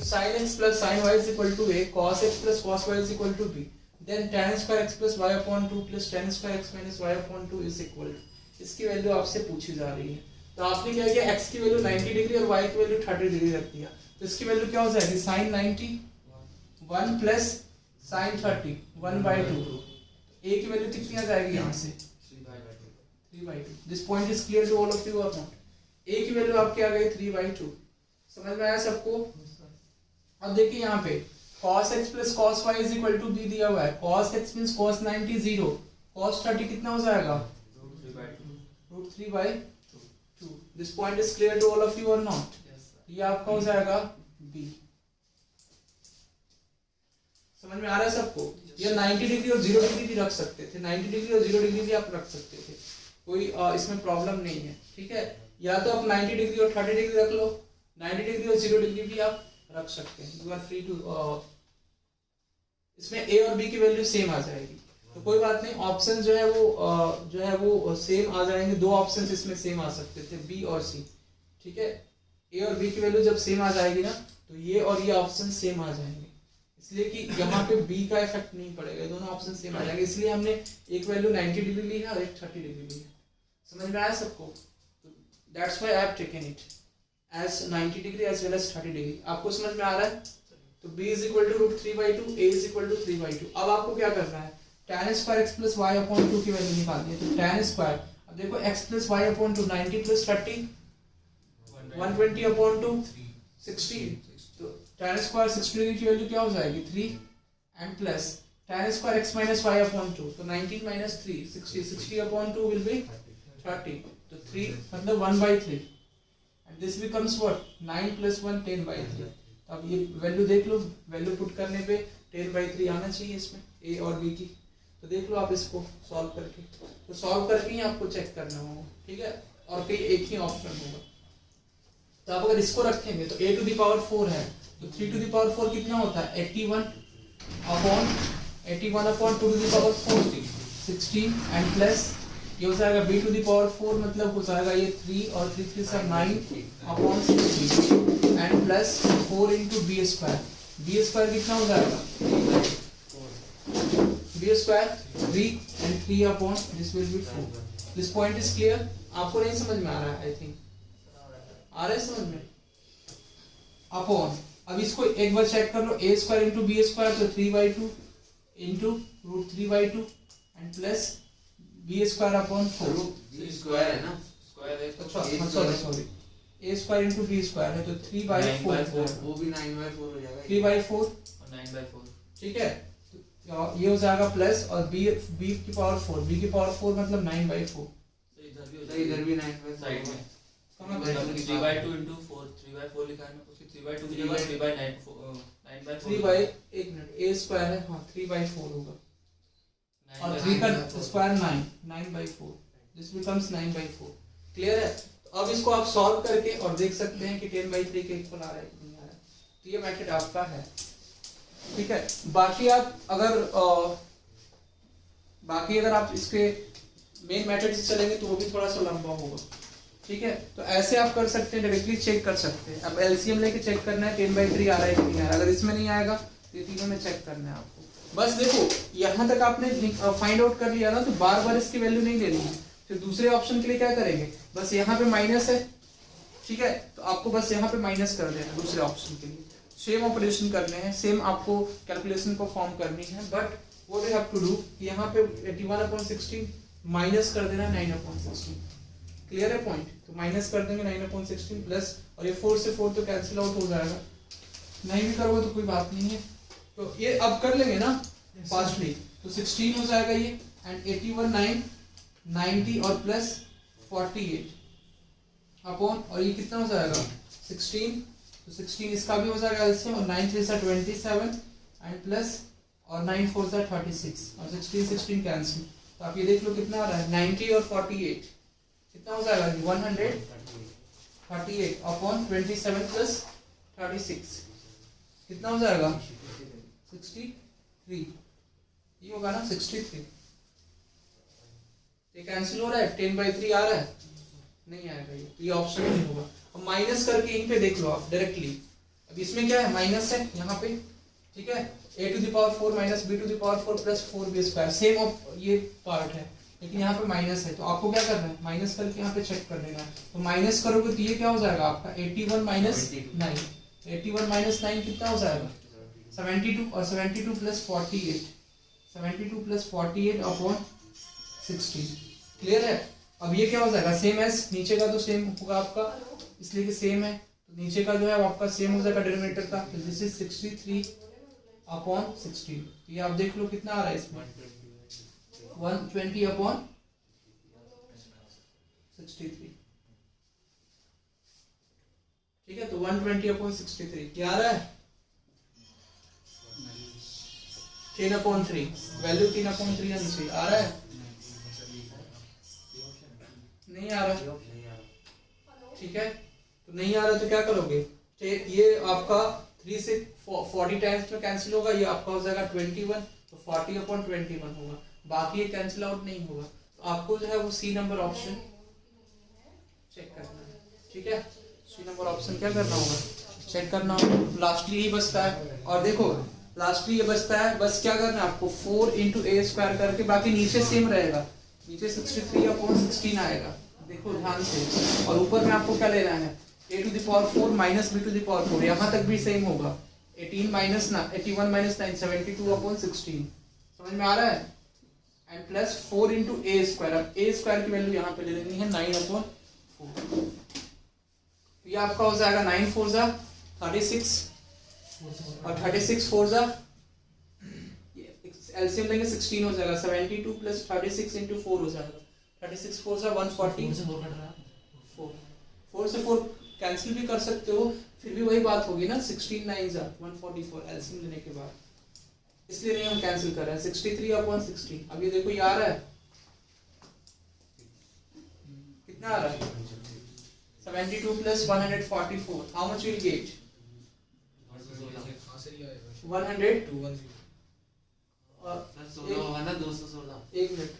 sin x plus sin y is equal to a, cos x plus cos y is equal to b, then tan square x plus y upon 2 plus tan square x minus y upon 2 is equal to, इसकी value आपसे पूछी जा रही है। तो आपने क्या किया, x की वैल्यू 90 डिग्री और y की वैल्यू 30 डिग्री रख दिया, तो इसकी वैल्यू क्या हो जाएगी, sin 90 1 प्लस sin 30 1/2, a की वैल्यू कितनी आ जाएगी यहाँ से 3/2। This point is clear to all of you और नॉट? a की वैल्यू आपकी आ गई 3/2, समझ में आया सबको? अब देखिए यहाँ पे cos x plus cos y is equal to b दिया हुआ है, cos x means cos 90 0, cos 30 कितना हो जाएगा √3/2। This point is clear to all of you और नॉट? ये आपका हो जाएगा b। समझ में आ रहा है सबको? ये 90 डिग्री और 0 डिग्री भी रख सकते थे, 90 डिग्री और 0 डिग्री भी आप रख सकते थे, कोई इसमें प्रॉब्लम नहीं है, ठीक है? या तो आप 90 डिग्री और 30 डिग्री रख लो, 90 डिग्री और 0 डिग्री भी आप रख सकते हैं, यू आर फ्री टू। इसमें a और b की वैल्यू सेम आ जाएगी, तो कोई बात नहीं, ऑप्शन जो है वो सेम आ जाएंगे, दो ऑप्शन इसमें सेम आ सकते थे, b और c, ठीक है? a और b की वैल्यू जब सेम आ जाएगी ना, तो ये और ये ऑप्शन सेम आ जाएंगे, इसलिए कि यहाँ पे b का इफेक्ट नहीं पड़ेगा, दोनों ऑप्शन सेम आ जाएंगे, इसलिए हमने एक वैल्यू 90 डिग्री ली है और एक 30 डिग्री ली है। समझ में आया सबको? That's why I have taken it as 90 degree as well as 30 degree। आपको समझ में आ रहा है? तो b is equal to √3/2, a is equal to 3/2। अब आपको क्या करना है, tan square x plus y upon 2 की वैल्यू निकालनी है, तो tan square, अब देखो x plus y upon 2 90 plus 30 120 upon 2 60, तो tan square 60 डिग्री की वैल्यू क्या हो जाएगी 3, and plus tan square x minus y upon 2, तो 19 minus 3 60 upon 2 will be 30, तो 3 मतलब 1/3, and this becomes what 9 plus 1 10/3। तो अब ये वैल्यू देख लो, वैल्यू पुट करने पे 10/3 आना चाहिए इसमें a और b की, तो देख लो आप इसको सॉल्व करके, तो सॉल्व करके ही आपको चेक करना होगा, ठीक है? और कहीं एक ही ऑप्शन होगा, तो आप अगर इसको रखेंगे तो a to the power 4 है, तो 3 to the power 4 कितना होता है 81 upon 2 to the power 4 16, and plus ये हो जाएगा b to the power 4, मतलब हो जाएगा ये 3 और 3 3 से 9 upon 16, and plus 4 into b square, b square कितना हो जाएगा b square 3 and 3 upon this will be 4। This point is clear? आपको नहीं समझ में आ रहा है? आई थिंक आ रहा है समझ में? अपॉन, अब इसको एक बार चेक कर लो, a square into b square, तो 3/2 into √3/2 and plus b square upon 4, square है ना, स्क्वायर है, अच्छा sorry a square into b square है, तो 3/4, वो भी 9/4 हो जाएगा, 3/4 और 9/4, ठीक है? तो ये हो जाएगा प्लस, और b की पावर 4, b की पावर 4 मतलब 9/4, तो इधर भी हो जाएगा, इधर भी 9/4 साइड में, कहाँ 3/2 into 4 3/4 लिखा है ना, उसकी 3/2 की जगह 3/9 9/4 3/1 मिनट a स्क्वायर है, हाँ 3/4 होगा, और 3 का स्क्वायर 9/4, दिस बिकम्स 9/4। क्लियर है? तो अब इसको आप सॉल्व करके और देख सकते हैं कि 10/3 के इक्वल आ रहा है कि नहीं आ रहा है, तो ये मेथड आपका है, ठीक है? बाकी अगर आप इसके मेन मेथड से चलेंगे तो वो भी थोड़ा सा लंबा होगा, ठीक है? तो ऐसे आप कर सकते हैं, डायरेक्टली चेक कर सकते हैं। अब एलसीएम लेके चेक करना है 10/3 आ रहा है कि नहीं आ रहा है, अगर इसमें नहीं आएगा तो ये तीनों में चेक करना है आपको। बस देखो यहाँ तक आपने फाइंड आउट कर लिया ना, तो बार बार इसकी वैल्यू नहीं लेनी है, फिर दूसरे ऑप्शन के लिए क्या करेंगे, बस यहाँ पे माइनस है, ठीक है? तो आपको बस यहाँ पे माइनस कर देना दूसरे ऑप्शन के लिए, सेम ऑपरेशन करने हैं, सेम आपको कैलकुलेशन परफॉर्म करनी है, but what you have to do, यहाँ पे 81/16 माइनस कर देना 9/16। क्लियर है पॉइंट? तो माइनस कर देंगे 9/16 प्लस, और ये 4 से 4 तो कैंसिल आउट हो जाएगा, नहीं भी करोगे तो कोई बात नहीं है, तो ये अब कर लेंगे ना फास्टली, तो 16 हो जाएगा ये, एंड 81 9 90 और प्लस 48 अपॉन, और ये कितना हो जाएगा 16, तो 16 इसका भी हो जाएगा एलसीएम, और 9 3 से 27 एंड प्लस, और 9 4 से 36, और 16 कैंसिल, तो आप ये देख लो कितना आ रहा है 90 और 48 कितना हो जाएगा 138 अपॉन 27 प्लस 36 कितना हो जाएगा 63, ये होगा ना 63। ये कैंसिल हो रहा है, 10/3 आ रहा है, नहीं आएगा ये, तो ये ऑप्शन नहीं होगा। अब माइनस करके यहीं पे देख लो आप डायरेक्टली, अब इसमें क्या है, माइनस है यहाँ पे, ठीक है, a to the power 4 minus b to the power 4 plus 4b square, same ये पार्ट है, लेकिन यहाँ पे माइनस है, तो आपको क्या करना है, माइनस करके यहाँ पे चेक कर लेना है। तो माइनस करोगे तो ये क्या हो जाएगा आपका 81 माइनस 9, 81 माइनस 9 कितना हो जाएगा 72, और 72 प्लस 48, 72 प्लस 48 अपॉन 16। क्लियर है। अब ये क्या हो जाएगा, सेम एस, नीचे का तो सेम होगा आपका, इसलिए कि सेम है, तो नीचे का जो है आपका सेम हो जाएगा डिनोमिनेटर का, तो दिस इज 63 अपॉन 16। ये आप देख लो कितना आ रहा है इसमें 120 अपॉन 63, ठीक है, तो 120 अपॉन 63 क्या आ रहा है 10/3, वैल्यू 3/3 आनी चाहिए, आ रहा है, नहीं आ रहा, ठीक है, तो नहीं आ रहा तो क्या करोगे, ये आपका 3 से 40 टाइम्स में कैंसिल होगा, ये आपका हो जाएगा 21, तो 40/21 होगा, बाकी ये कैंसिल आउट नहीं होगा, तो आपको जो है वो सी नंबर ऑप्शन चेक करना है, ठीक है, सी नंबर ऑप्शन क्या करना होगा, चेक करना होगा, लास्टली ही बचता है, और देखो लास्टली ये बचता है, बस क्या करना है आपको 4 into a स्क्वायर करके, बाकी नीचे सेम रहेगा, नीचे 63/16 आएगा, देखो ध्यान से, और ऊपर में आपको क्या लेना है a to the power 4 minus b to the power 4, यहाँ तक भी सेम होगा, 81 माइनस 9 72/16, समझ में आ रहा है, and plus 4 into a square, अब a स्क्वायर की वैल्यू यहाँ पे ले लेनी है 9/4, ये आपका हो जाएगा 9 4 जा 36, और 36 4 जा एलसीएम लेंगे 16 हो जाएगा, 72 प्लस 36 into 4 हो जाएगा, 36 4 जा 140, 4 से 4 कैंसिल भी कर सकते हो, फिर भी वही बात होगी ना, 16 9 जा 144 एलसीएम लेने के बाद, इसलिए नहीं हम कैंसिल कर रहे हैं, 63/16। अब ये देखो ये आ रहा है, कितना आ रहा है 72 plus 144, how much will get 100, एक मिनट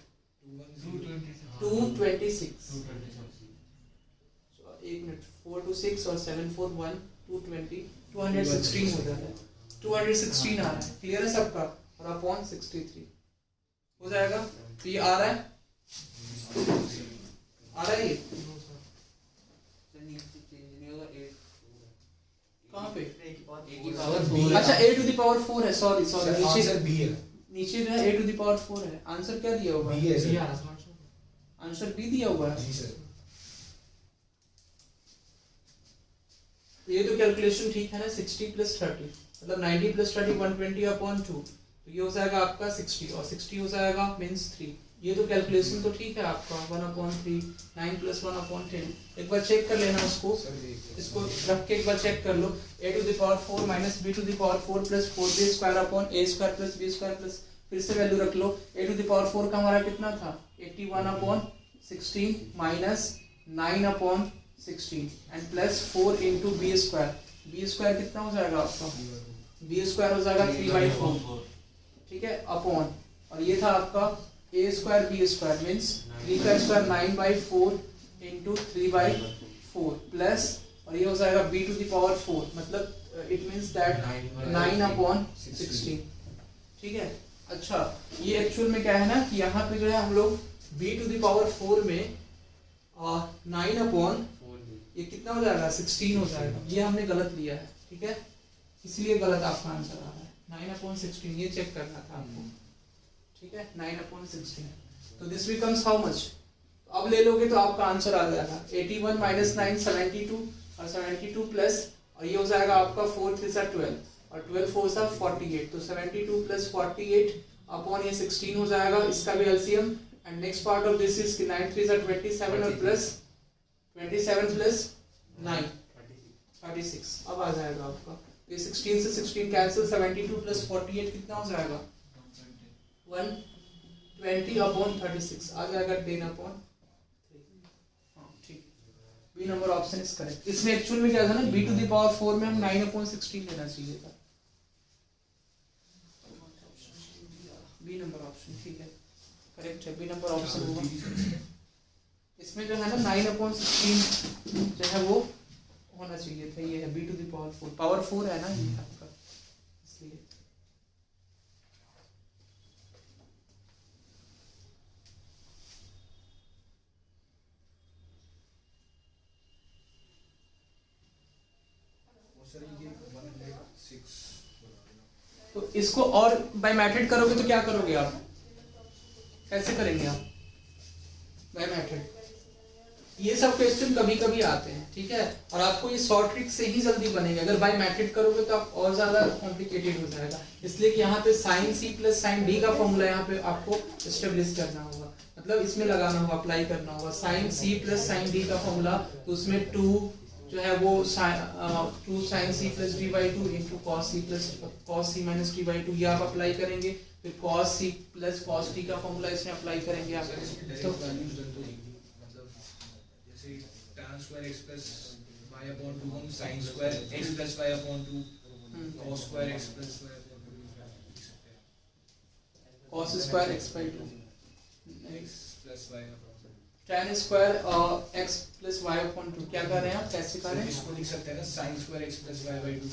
226, एक मिनट 4 to 6 और 7 4 1 220 216 हो जाता है, 216 आ रहा है, क्लियर है सबका, और अपॉन 63 हो जाएगा, तो ये आ रहा है, आ रहा है ये कहाँ पे, अच्छा a टू द पावर 4 है, सॉरी नीचे जो है a टू द पावर 4 है, आंसर क्या दिया हुआ है, आंसर बी दिया हुआ है, ये तो कैलकुलेशन ठीक है ना, 60 प्लस 30 मतलब 90 प्लस 30 120/2, तो ये हो जाएगा आपका 60, और 60 हो जाएगा मीन्स 3, ये तो कैलकुलेशन तो ठीक है आपका 1/3, 9 प्लस 1/10, एक बार चेक कर लेना उसको, इसको रख के एक बार चेक कर लो, a to the power 4 minus b to the power 4 plus 4b square upon a square plus b square plus, फिर से वैल्यू रख लो, a टू द पावर 4 का हमारा कितना था 81/16 minus 9/16 and plus 4 into b square कितना हो जाएगा आपका, b स्क्वायर हो जाएगा 3/4, ठीक है, अपॉन, और ये था आपका a square b square means 3 का स्क्वायर 9/4 into 3/4 प्लस, और ये हो जाएगा b टू द पावर 4, मतलब इट मीन्स दैट 9/16, ठीक है। अच्छा ये एक्चुअल में क्या है ना कि यहाँ पे जो है हम लोग b टू द पावर 4 में 9 ये कितना हो जाएगा 16 हो जाएगा, ये हमने गलत लिया है, ठीक है, इसलिए गलत आपका आंसर आ रहा है 9/16, ये चेक करना था आपको, ठीक है 9/16, तो दिस बिकम्स हाउ मच, अब ले लोगे तो आपका आंसर आ जाएगा 81 माइनस 9 72, और 72 प्लस, और ये हो जाएगा आपका 4 3 12, और 12 4 48, तो 72 प्लस 48 अपॉन ये 16 हो जाएगा, इसका भी LCM, and next part of this is 9 3 27, और प्लस 27 प्लस 9 36, अब आ जाएगा आपका, ये 16 से 16 कैंसिल, 72 प्लस 48 कितना हो जाएगा 120/36 आ जाएगा 10/3, ठीक, B number option is correct. इसमें एक्चुअल में क्या था ना b टू द पावर 4 में हम 9/16 लेना चाहिए था, बी नंबर ऑप्शन ठीक है, करेक्ट है, बी नंबर ऑप्शन होगा। इसमें जो है ना 9/16 जो है वो होना चाहिए था, ये है b टू द पावर 4 है ना ये आपका, इसलिए तो इसको और बाय मेथड करोगे तो क्या करोगे आप, कैसे करेंगे आप बाय मेथड? ये सब क्वेश्चन कभी कभी आते हैं, ठीक है, और आपको ये शॉर्ट ट्रिक से ही जल्दी बनेगा। अगर बाय मेथड करोगे तो आप और ज्यादा कॉम्प्लिकेटेड हो जाएगा, इसलिए कि यहाँ पे sine c plus sine d का फॉर्मूला यहाँ पे आपको एस्टेब्लिश करना होगा, मतलब इसमें लगाना होगा, अप्लाई करना होगा। Sine c plus sine d का फॉर्मूला, तो उसमें 2 जो है वो 2 sin c plus d by 2 into cos c minus d by 2, ये आप अप्लाई करेंगे। फिर cos c plus cos t का फॉर्मूला इसमें अप्लाई करेंगे आप। तो tan square x plus y upon 2 हम sin square x plus y upon 2 cos square x plus y upon 2 लिख सकते हैं। cos square x by 2 x plus y upon 2 tan square x plus y upon 2, क्या कर रहे हैं आप, कैसे कर रहे हैं? इसको लिख सकते हैं ना sin square x plus y by 2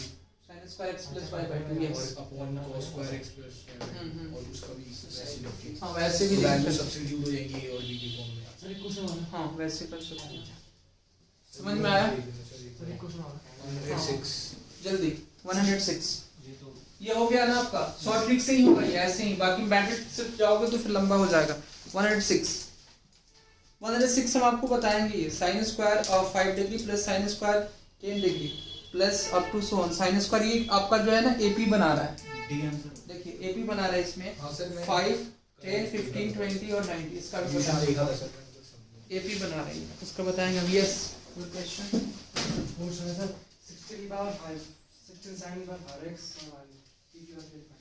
sin square x plus y by 2, yes, और upon cos square x plus y by 2 और उसका भी वैसे लिख के हाँ वैसे भी वैल्यू सब्स्टिट्यूट हो जाएंगी a और b के फॉर्म में। सर एक क्वेश्चन और हाँ वैसे कर सकते हैं। समझ में आया? सर एक क्वेश्चन और 106 जल्दी 106 ये तो ये हो गया ना आपका, शॉर्ट ट्रिक से ही होगा ये, ऐसे ही। बाकी मेथड से जाओगे तो फिर लंबा हो जाएगा। 106 हम आपको बताएंगे, ये साइन स्क्वायर और 5 degree plus sine square 10 degree plus up to so on sine square, ये आपका जो है ना एपी बना रहा है। डी आंसर देखिए एपी बना रहा है इसमें, हां सर मैं 5 10 15 20 और 90, इसका भी देखा बताएंगे, था सर एपी बना रही है, उसका बताएंगे हम। Yes good question. Four seven sir, 16 power 5, 16 sin power x and e to the power 5.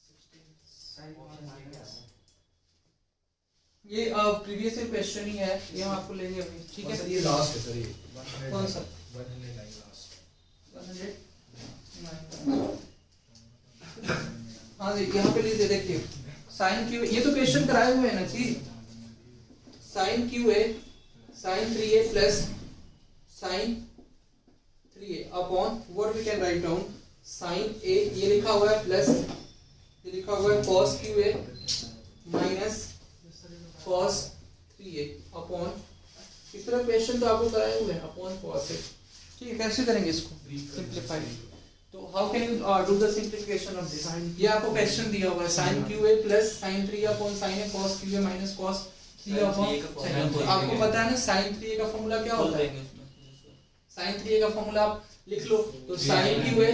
16 sin power 5x. ये प्रीवियस ईयर क्वेश्चन ही है, ये हम आपको लेंगे अभी, ठीक है। सर ये लास्ट है सर, ये कौन सा? 109 लास्ट 100। हाँ जी यहाँ पे लीजिए, देखिए साइन क्यू, ये तो क्वेश्चन कराए हुए हैं ना जी। Sine q a sine 3a plus sine 3a upon what we can write down sine a, ये लिखा हुआ है प्लस, ये लिखा हुआ है cos QA minus cos 3a upon, इस तरह क्वेश्चन तो आपको कराए हुए हैं, अपॉन cos a। ठीक है, कैसे करेंगे इसको सिंपलीफाई? तो how can you do the simplification of this? ये आपको क्वेश्चन दिया हुआ है, sin QA plus sin 3a upon sin a cos QA minus cos 3a upon, तो आपको पता है ना sin 3a का फॉर्मूला क्या होता है? sin 3a का फॉर्मूला आप लिख लो, तो sin QA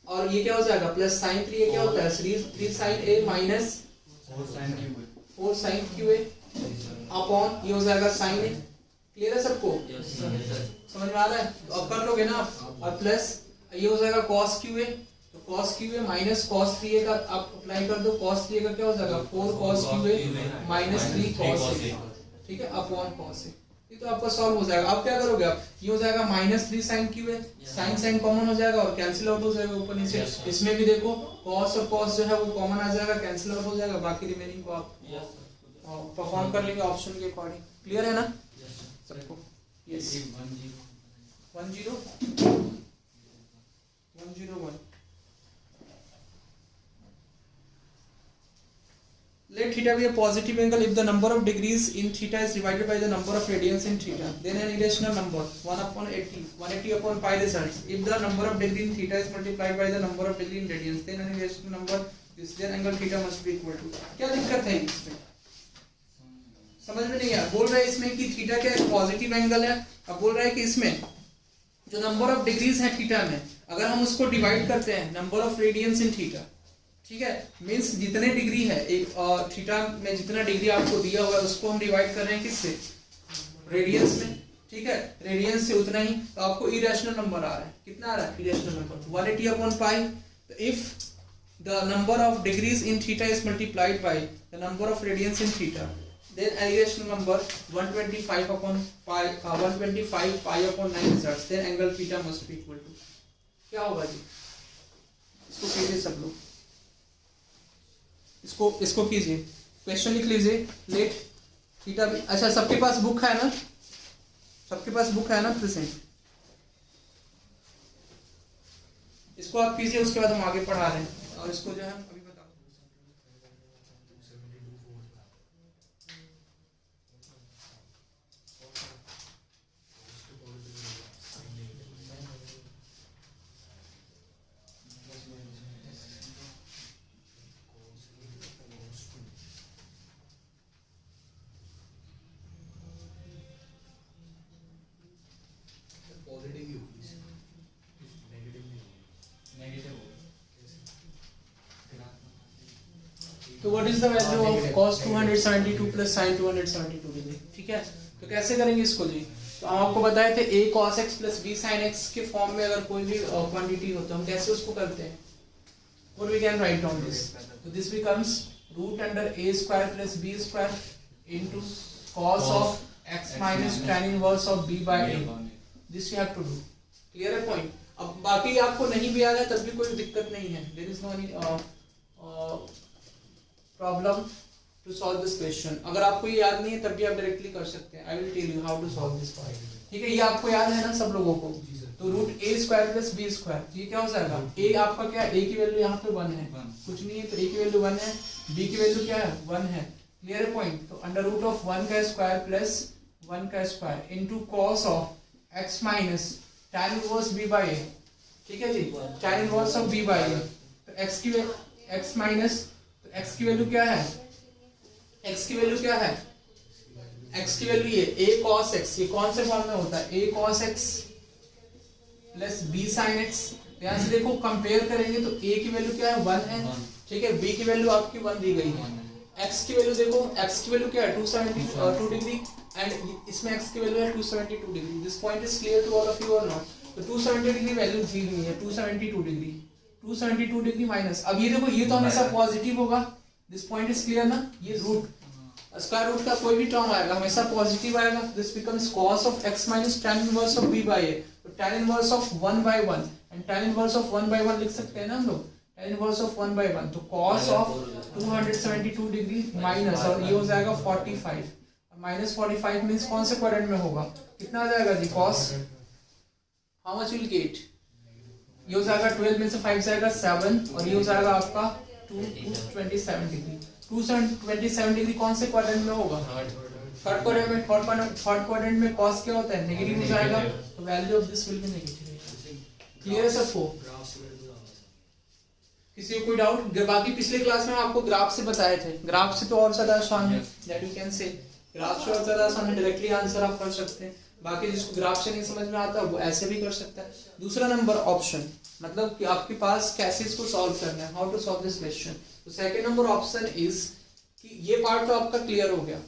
और ये क्या हो जाएगा प्लस sin 3a क्या होता है 3 sin a minus 4 sin QA upon ये हो जाएगा sin a। क्लियर है सबको? समझ में आ रहा है? तो अब कर लोगे ना आप, और प्लस ये हो जाएगा cos QA, तो cos QA minus cos 3a का आप अप्लाई कर दो, cos 3a का क्या हो जाएगा 4 cos QA minus 3 cos a, ठीक है, अपॉन cos a। ये तो आपका सॉल्व हो जाएगा। अब क्या करोगे आप, ये हो जाएगा minus 3 sin QA, sin sin common हो जाएगा और कैंसिल आउट हो जाएगा ऊपर नीचे। इसमें भी देखो cos और cos जो है वो कॉमन आ जाएगा, कैंसिल आउट हो जाएगा, बाकी रिमेनिंग को आप परफॉर्म कर लेंगे ऑप्शन के अकॉर्डिंग। क्लियर है ना सबको? Yes 101। Let theta be a positive angle if the number of degrees in theta is divided by the number of radians in theta. Then an irrational number 180 upon pi results. If the number of degree in theta is multiplied by the number of degree in radians, then an irrational number this then angle theta must be equal to. क्या दिक्कत है इसमें? समझ में नहीं आया? बोल रहा है इसमें कि थीटा क्या है, पॉजिटिव एंगल है। अब बोल रहा है कि इसमें जो नंबर ऑफ डिग्रीज है थीटा में, अगर हम उसको डिवाइड करते हैं number of radians in theta, ठीक है, मींस जितने डिग्री है एक थीटा में जितना डिग्री आपको दिया हुआ है उसको हम डिवाइड कर रहे हैं किससे, रेडियंस में, ठीक है, रेडियंस से उतना ही, तो आपको इरेशनल नंबर आ रहा है। कितना आ रहा है इरेशनल नंबर 180 अपॉन पाई। तो if the number of degrees in theta is multiplied by the number of radians in theta, then irrational number 125 upon pi 125 pi upon 9 results, then angle theta must be equal to, क्या होगा जी? इसको कीजिए सब लोग, इसको कीजिए, question लिख लीजिए। लेट थीटा भी, अच्छा सबके पास बुक है ना, सबके पास बुक है ना प्रेजेंट? इसको आप कीजिए, उसके बाद हम आगे पढ़ा रहे हैं। और इसको जो है अभी बताओ। पॉजिटिव ही होगी, नेगेटिव नहीं होगी। नेगेटिव होगा। तो what is the value of cos 272 plus sin 272 degree? ठीक है, तो कैसे करेंगे इसको जी? तो हम आपको बताए थे a cos x plus b sin x के फॉर्म में अगर कोई भी क्वांटिटी हो तो हम कैसे उसको करते हैं? What we can write down this? So this becomes root under a square plus b square into cos of x minus tan inverse of b by a. This you have to do. Clear है point? अब बाकी आपको नहीं भी आ रहा है तब भी कोई दिक्कत नहीं है. There is no any problem to solve this question. अगर आपको ये याद नहीं है तब भी आप डायरेक्टली कर सकते हैं. I will tell you how to solve this. ठीक है, ये आपको याद है ना सब लोगों को? तो रूट ए स्क्वायर प्लस बी स्क्वायर, ये क्या हो जाएगा? ए आपका क्या, ए की वैल्यू यहाँ पे 1 है, कुछ नहीं है, तो ए की वैल्यू 1 है, बी की वैल्यू क्या है? 1 है. क्लियर है पॉइंट? तो अंडर रूट ऑफ 1 का स्क्वायर प्लस 1 का square into cos of x minus tan inverse b by a. ठीक है जी, tan inverse of b by a. तो x माइनस x की वैल्यू क्या है? x की वैल्यू क्या है? x की वैल्यू ये a cos x, ये कौन से फॉर्म में होता है? a cos x plus b sin x. यहाँ से देखो कंपेयर करेंगे तो a की वैल्यू क्या है? 1 है. ठीक है, b की वैल्यू आपकी 1 दी गई है. x की वैल्यू देखो, x की वैल्यू क्या है? 272 डिग्री एंड इसमें x की वैल्यू है 272 degree. This point is clear to all of you और नॉट? तो 270 डिग्री वैल्यू दी हुई है, 272 डिग्री, 272 डिग्री माइनस. अब ये देखो, ये तो हमेशा पॉजिटिव होगा. दिस पॉइंट इज क्लियर ना? ये रूट स्क्वायर रूट का कोई भी टर्म आएगा हमेशा पॉजिटिव आएगा. This becomes cos of x minus tan inverse of b by a. तो tan inverse of 1 by 1 and tan inverse of 1 by 1 लिख सकते हैं ना हम लोग? tan inverse of 1 by 1. तो cos of 272 डिग्री माइनस, और ये हो जाएगा 45. माइनस 45 मींस कौन से क्वाड्रेंट में होगा? कितना आ जाएगा जी? cos how much will get? ये हो जाएगा 12 में से 5 जाएगा 7, और ये हो जाएगा आपका 227 डिग्री. 227 डिग्री कौन से क्वाड्रेंट में होगा? थर्ड क्वाड्रेंट में. थर्ड क्वाड्रेंट में cos क्या होता है? नेगेटिव हो जाएगा. तो value of this will be negative. Clear है सबको? किसी को कोई डाउट? बाकी पिछले क्लास में आपको ग्राफ से बताए थे. ग्राफ से तो और ज्यादा आसान है, दैट यू कैन से. ग्राफ से और ज्यादा आसान है, डायरेक्टली आंसर आप कर सकते हैं. बाकी जिसको ग्राफ से नहीं समझ में आता वो ऐसे भी कर सकता है. दूसरा नंबर ऑप्शन, मतलब कि आपके पास कैसे इसको सॉल्व करना है, how to solve this question. तो सेकंड नंबर ऑप्शन इज कि ये पार्ट तो आपका क्लियर हो गया.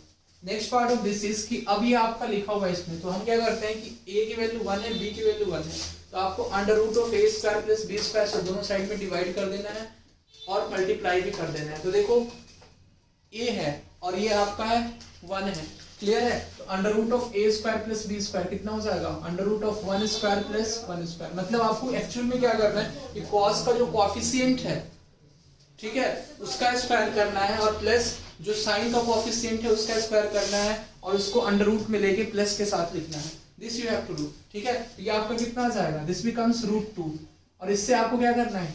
Next part of this is कि अब ये आपका लिखा हुआ है इसमें, तो हम क्या करते हैं कि a की वैल्यू 1 है, b की वैल्यू 1 है, तो आपको under root of a square plus b square से दोनों साइड में डिवाइड कर देना है और मल्टीप्लाई भी कर देना है. तो देखो a है और ये आपका है 1 है. क्लियर है? तो under root of a square plus b square कितना हो जाएगा? Under root of 1 square plus 1 square. मतलब आपको एक्चुअल में क्या करना है कि cos का जो कोएफिशिएंट है, ठीक है, उसका स्क्वायर करना है, और प्लस जो साइन का कोएफिशिएंट है उसका स्क्वायर करना है, और उसको अंडर रूट में लेके प्लस के साथ लिखना है. This you have to do. ठीक है, तो ये आपका कितना आ जाएगा? दिस बिकम्स रूट 2, और इससे आपको क्या करना है?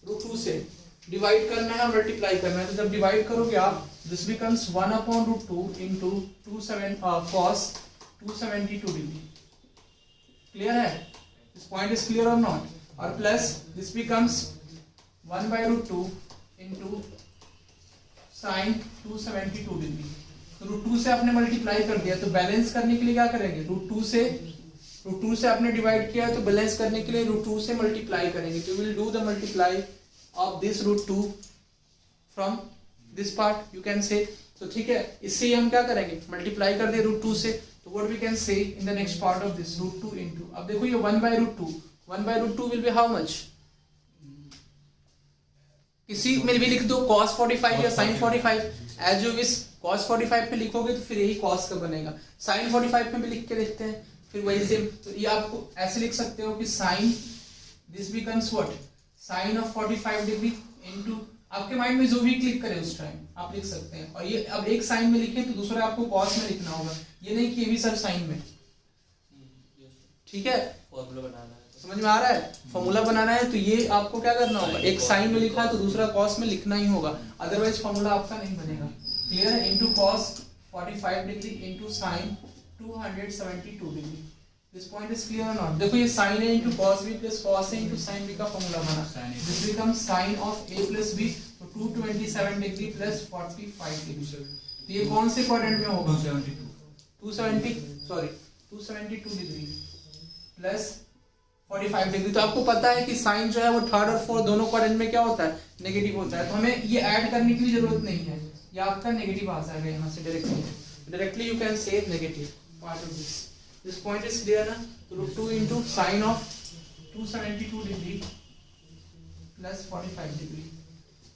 रूट 2 से डिवाइड करना है और मल्टीप्लाई करना है. तो जब डिवाइड करोगे आप, this becomes 1 upon root 2 into cos 272 degree. Clear है? दिस पॉइंट इज क्लियर और नॉट? और plus this becomes 1 by root 2 into sin 272 degree. तो रूट 2 से आपने मल्टीप्लाई कर दिया, तो बैलेंस करने के लिए क्या करेंगे? रूट 2 से आपने डिवाइड किया, तो बैलेंस करने के लिए रूट 2 से मल्टीप्लाई करेंगे. तो will do the multiply of this root 2 from this part, you can say. तो ठीक है, इससे हम क्या करेंगे? मल्टीप्लाई कर दे रूट 2 से. तो what we can say in the next part of this root 2 into, अब देखो ये 1 by root 2, 1 by root 2 will be how much? किसी में भी लिख दो cos 45 या sin 45, as you wish. cos 45 पे लिखोगे तो फिर यही cos का बनेगा. sin 45 में भी लिख के देखते हैं, फिर वही सेम. तो ये आपको ऐसे लिख सकते हो कि sin this becomes what? sin of 45 degree into, आपके माइंड में जो भी क्लिक करे उस टाइम आप लिख सकते हैं. और ये अब एक साइन में लिखे तो दूसरा आपको cos में लिखना होगा. ये नहीं कि ये भी सर साइन में. ठीक है, फॉर्मूला बनाना है. समझ में आ रहा है? फॉर्मूला बनाना है तो ये आपको क्या करना होगा, एक साइन में लिखा है तो दूसरा कॉस में लिखना ही होगा, अदरवाइज फॉर्मूला आपका नहीं बनेगा। क्लियर है? Into cos 45 degree into sine 272 degree. This point is clear और नॉट? देखो ये साइन है into cos B plus cos A into sine B का फॉर्मूला बना, this becomes sine of A plus B, तो 227 डिग्री प्लस 45 डिग्री। तो ये कौन से क्वाड्रेंट में होगा? 272 डिग्री प्लस 45 डिग्री। तो आपको पता है कि साइन जो है वो थर्ड और फोर्थ दोनों क्वाड्रेंट में क्या होता है, नेगेटिव होता है, तो हमें ये ऐड करने की जरूरत नहीं है, ये आपका नेगेटिव आ जाएगा यहाँ से directly you can say negative part of this point is clear ना? तो √2 into sine of 272 degree plus 45 degree,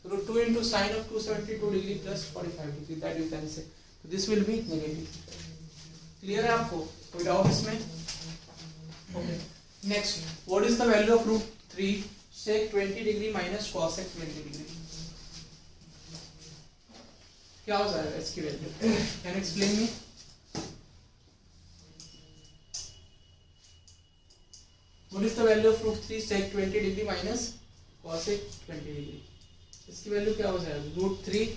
तो √2 into sine of 272 degree plus 45 degree, that you can say, तो this will be negative. Clear है आपको? कोई doubt इसमें? Okay, next, what is the value of √3 sec 20 degree minus cos 20 degree? क्या हो जाएगा इसकी value? Can explain me? What is the value of √3 sec 20 degree minus cos 20 degree? इसकी value क्या हो जाएगी? √3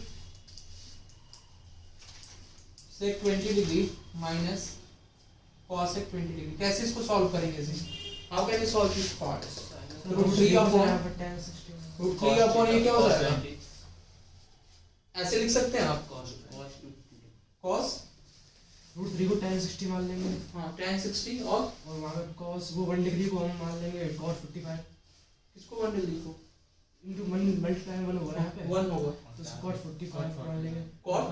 sec 20 degree minus cos 20 degree. कैसे इसको सॉल्व करेंगे जी? How can you solve this part? √3 upon ये क्या हो जाएगा? ऐसे लिख सकते हैं आप, cos √3 को tan 60 मान लेंगे, हाँ tan 60 और वहाँ पे cos वो 1 डिग्री को हम मान लेंगे cos 55 किसको 1 डिग्री को इनटू 1 मल्टीप्लाई 1 होगा यहाँ पे 1 होगा, तो cos 45 मान लेंगे, cot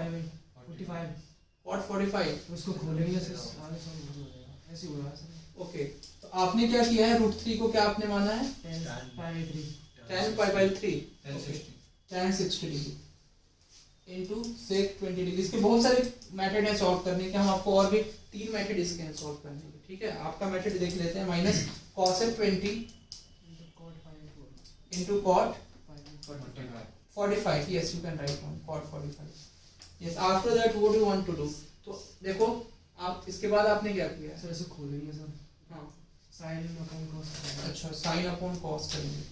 45 cot 45। तो उसको खोलेंगे ऐसे आगे सब हो जाएगा, ऐसे होगा सर। ओके, तो आपने क्या किया है, √3 को क्या आपने माना है? tan pi/3 tan 60 degree into sec 20 degree. इसके बहुत सारे मेथड है सॉल्व करने के, हम आपको और भी 3 मेथड इसके हैं सॉल्व करने के, ठीक है? आपका मेथड देख लेते हैं, minus cos 20 into cot 45, yes you can write down cot 45, yes after that what do you want to do? तो देखो आप इसके बाद आपने क्या किया सर ऐसे खोलेंगे सर, हाँ sin अपॉन cos, अच्छा sin अपॉन cos करेंगे,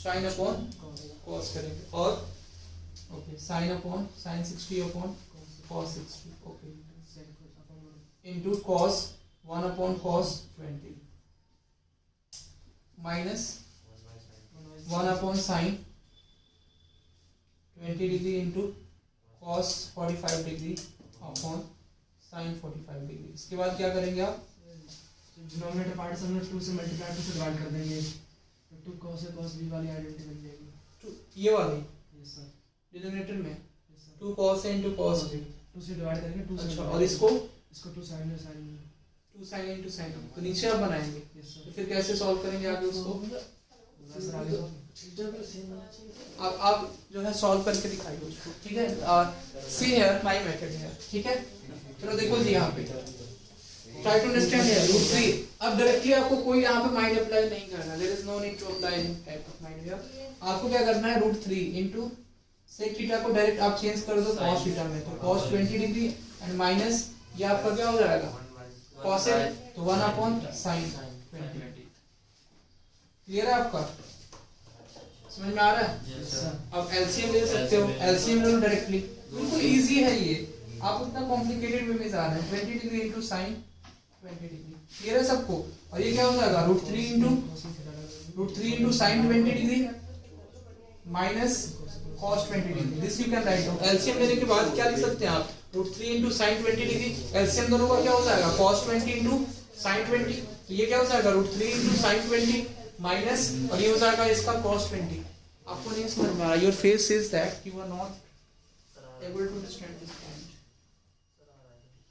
sin अपॉन cos करेंगे, और okay sin upon sin 60 upon cos 60, okay into cos 1 upon cos 20 minus 1 upon sin 20 degree into cos 45 degree upon sin 45 degree. इसके बाद क्या करेंगे आप? डिनोमिनेटर पार्ट से हमने 2 से मल्टीप्लाई 2 से डिवाइड कर देंगे, तो 2 cos a cos b वाली आइडेंटिटी बन जाएगी, ये वाली यस सर, डिनोमिनेटर में yes sir 2 cos a into cos b, 2 से डिवाइड करेंगे 2 से, अच्छा, और इसको 2 sin a sin 2 sin into sin, तो नीचे आप बनाएंगे, यस तो सर। फिर कैसे सॉल्व करेंगे आगे उसको? सर आगे आप जो है सॉल्व करके दिखाइए उसको, ठीक है? सी हियर माय मेथड है, ठीक है? चलो देखो जी यहाँ पे ट्राई टू अंडरस्टैंड हियर √3। अब डायरेक्टली आपको कोई यहाँ पे माइंड अप्लाई नहीं करना, there is no need to apply any type of mind here. आपको क्या करना है, √3 इनटू sec थीटा को डायरेक्ट आप चेंज कर दो cos थीटा में, तो cos 20 डिग्री एंड माइनस ये आपका क्या हो जाएगा cos a, तो 1 अपॉन sin 20। क्लियर है आपका? समझ में आ रहा है? Yes, sir. अब एलसीएम ले सकते हो, एलसीएम ले लो डायरेक्टली, बिल्कुल इजी है ये, आप उतना कॉम्प्लिकेटेड वे में जा रहे हैं। 20 degree into sin 20 degree, clear है सबको? और ये क्या हो जाएगा √3 into sin 20 degree minus cos 20 degree, this you can write down. LCM लेने के बाद क्या लिख सकते हैं आप, √3 इनटू sin 20 डिग्री, एलसीएम दोनों का क्या हो जाएगा cos 20 इनटू sin 20, तो ये क्या हो जाएगा √3 इनटू sin 20 माइनस, और ये हो जाएगा इसका cos 20। आपको नहीं समझ में आ रहा, your face says that you are not able to understand this point.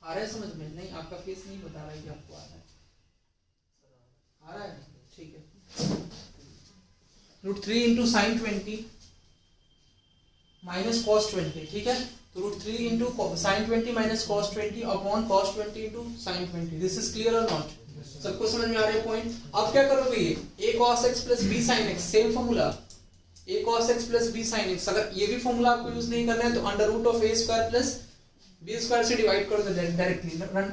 आ रहा है समझ में? नहीं, आपका फेस नहीं बता रहा है कि आपको आ रहा है, आ रहा है, ठीक है? √3 इनटू sin 20 माइनस cos 20, ठीक है? तो √3 into sin 20 minus cos 20 upon cos 20 into sin 20, this is clear और नॉट? सबको समझ में आ रहा है पॉइंट? अब क्या करोगे, ये a cos x plus b sin x, same formula, a cos x plus b sin x। अगर ये भी फॉर्मूला आपको यूज नहीं करना है तो under root of a square plus B square से डिवाइड कर दो directly,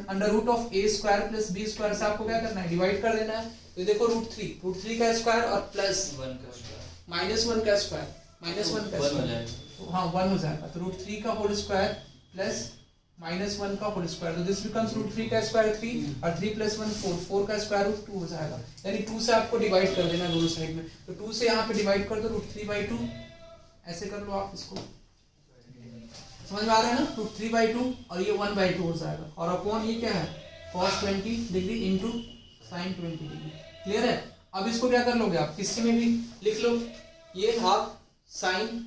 under root of A square plus B square से आपको क्या करना है, डिवाइड कर देना है। तो देखो रूट थ्री का स्क्वायर और प्लस 1 का स्क्वायर -1 का स्क्वायर, -1 का 1 हो स्क्वायर, जाएगा। हाँ 1 हो जाएगा। तो रूट 3 का होल स्क्वायर प्लस -1 का होल स्क्वायर, तो दिस बिकम्स रूट 3 का स्क्वायर 3 और 3 + 1 4, 4 का स्क्वायर रूट 2 हो जाएगा। यानी 2 से आपको डिवाइड कर देना दोनों साइड में, तो 2 से यहाँ पे डिवाइड कर दो रूट 3/2, ऐसे कर लो आप इसको, समझ में आ रहा है ना, रूट 3/2 और ये 1/2 हो जाएगा, और अपॉन ये क्या है cos 20 degree into sin 20 degree. Clear है? अब इसको क्या कर लोगे आप, किसी में भी लिख लो, ये हाफ साइन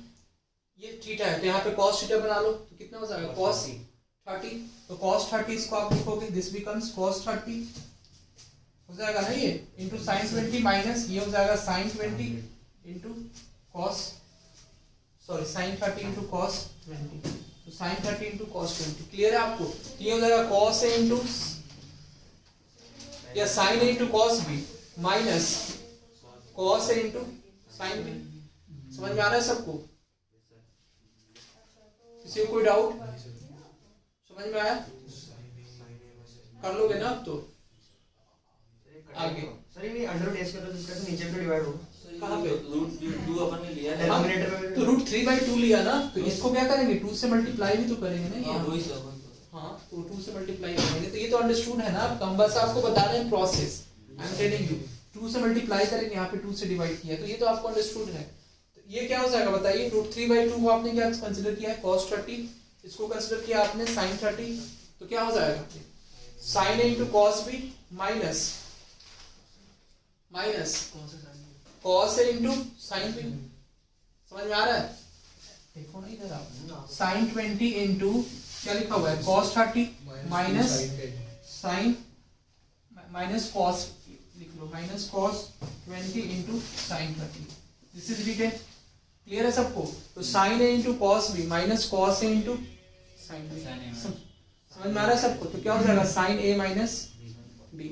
ये थीटा है तो यहाँ पे cos थीटा बना लो, तो कितना हो जाएगा cos 30, तो cos 30 इसको आप लिखोगे, दिस बिकम्स cos 30 हो जाएगा ना ये, इंटू sin 20 माइनस ये हो जाएगा sin 20 into cos, sorry sin 30 into cos 20, तो sin 30 इंटू cos 20। क्लियर है आपको? तो ये हो जाएगा cos a इंटू या sin a into cos b minus cos a into sin b। समझ में आ रहा है सबको? किसी को कोई डाउट? समझ में आया? कर लोगे ना अब तो आगे। सर ये अंडर a स्क्वायर इसका तो नीचे पे डिवाइड होगा, कहाँ पे? रूट 2 अपन ने लिया है, डिनोमिनेटर में तो रूट 3/2 लिया ना, तो इसको क्या करेंगे 2 से मल्टीप्लाई भी तो करेंगे ना हाँ ये, वही सब अपन को। हाँ तो 2 से मल्टीप्लाई करेंगे, तो ये तो अंडरस्टूड है ना, अब हम बस आपको बता रहे हैं process, I am telling you 2 से मल्टीप्लाई करेंगे, यहाँ पे 2 से डिवाइड किया, तो ये तो आपको अंडरस्टूड है। तो ये क्या हो जाएगा बताइए, रूट 3/2 को आपने क्या कंसीडर किया है cos 30, इसको कंसीडर किया आपने sin 30, तो क्या हो जाएगा sin a into cos b minus cos a into sin b। समझ में आ रहा है? देखो नहीं इधर आप, sin 20 इंटू क्या लिखा हुआ है cos 30 minus sin minus cos लिख लो, minus cos 20 into sin 30, this is written. Clear है सबको? तो sin a into cos b minus cos a into sin b। समझ में आ रहा है सबको? तो क्या हो जाएगा sin a माइनस b,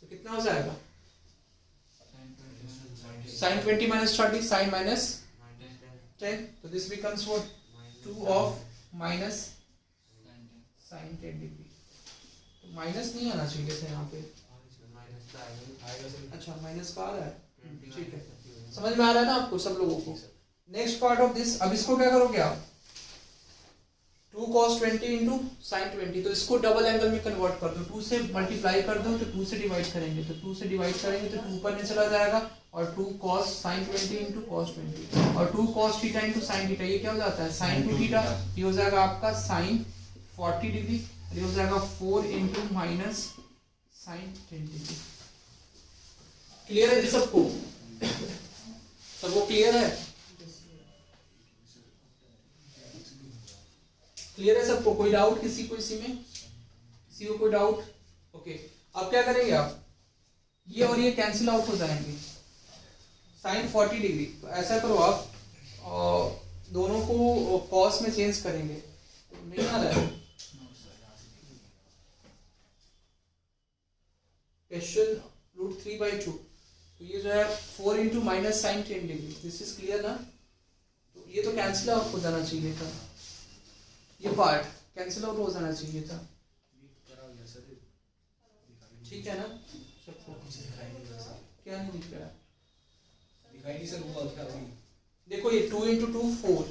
तो कितना हो जाएगा sin 20 minus 30 sin minus 10, so this becomes what 2 of minus sin 10 degree, तो माइनस नहीं आना चाहिए था यहाँ पे, अच्छा माइनस का आ रहा है, ठीक है, समझ में आ रहा है ना आपको सब लोगों को। नेक्स्ट पार्ट ऑफ दिस, अब इसको क्या करोगे आप 2 cos 20 इंटू sin 20, तो इसको डबल एंगल में कन्वर्ट कर दो, 2 से मल्टीप्लाई कर दो तो 2 से डिवाइड करेंगे, तो 2 से डिवाइड करेंगे तो 2 ऊपर में चला जाएगा, और 2 cos sin 20 इंटू cos 20, और 2 cos theta into sin theta, ये क्या हो जाता है sin 2 थीटा, ये हो जाएगा आपका sin 40 डिग्री, ये हो जाएगा 4 into minus sin 10 degree. Clear है सबको? सबको क्लियर है? क्लियर है सबको? कोई डाउट किसी को इसी में? किसी को कोई डाउट? ओके, अब क्या करेंगे आप, ये और ये कैंसिल आउट हो जाएंगे, sin 40 डिग्री, तो ऐसा करो आप दोनों को cos में चेंज करेंगे, तो नहीं आ रहा है क्वेश्चन रूट 3/2, तो ये जो है 4 into minus sin 10 degree, this is clear ना, तो ये तो कैंसिल आउट हो जाना चाहिए था, ये पार्ट कैंसिल आउट हो जाना चाहिए था, ठीक है ना सबको? क्या नहीं दिख रहा है? दिखाई नहीं सर हुआ क्या अभी? देखो ये 2 इंटू 2 4,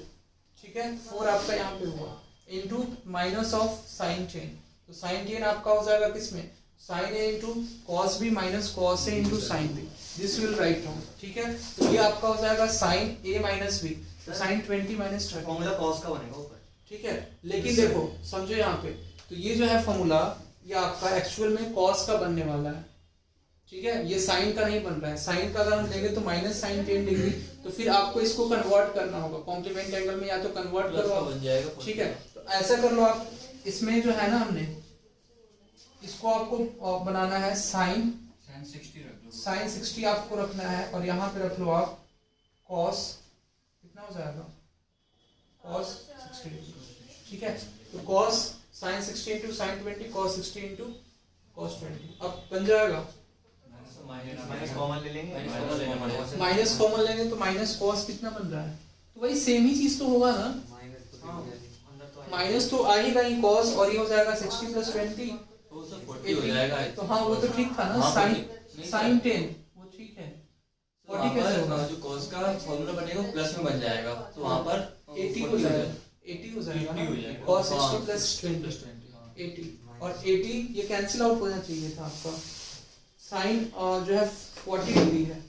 ठीक है, 4 आपका यहाँ पे हुआ इंटू माइनस ऑफ sin 10, तो sin 10 आपका हो जाएगा किसमें sin a into cos b minus cos a into sin b, this will write down, ठीक है, तो ये आपका हो जाएगा sin a माइनस b, तो sin 20 माइनस 30 फॉर्मूला cos का बनेगा ऊपर, ठीक है। लेकिन देखो समझो यहाँ पे, तो ये जो है फॉर्मूला ये आपका एक्चुअल में cos का बनने वाला है, ठीक है, ये साइन का नहीं बन रहा है, साइन का अगर हम लेंगे तो माइनस sin 10 डिग्री, तो फिर आपको इसको कन्वर्ट करना होगा कॉम्प्लीमेंट एंगल में, या तो कन्वर्ट करो आप, बन जाएगा, ठीक है, तो ऐसा कर लो आप, इसमें जो है ना हमने इसको आपको बनाना है sin 60 आपको रखना है, और यहाँ पे रख लो आप cos, कितना हो जाएगा cos 60 डिग्री, ठीक है, तो cos sin 60 into sin 20 cos 60 into cos 20, अब बन जाएगा, माइनस कॉमन ले लेंगे, माइनस कॉमन लेंगे तो माइनस cos कितना बन रहा है, तो वही सेम ही चीज तो होगा ना, माइनस तो आएगा ही कॉस, और ये हो जाएगा 60 प्लस 20 तो वो सब 40 हो जाएगा। तो हाँ वो तो ठीक था ना, हाँ, साइन नहीं, साइन 10 वो ठीक है। तो वहाँ 40 कैसे होगा? पर जो cos का फॉर्मूला बनेगा वो प्लस में बन जाएगा, तो वहाँ पर 80 हो जाएगा, 80 हो जाएगा 80 हो जाएगा। cos 60 हाँ, प्लस 20 प्लस 20, हाँ। 80, और 80 ये कैंसिल आउट होना चाहिए था आपका। साइन जो है 40 डिग्री है,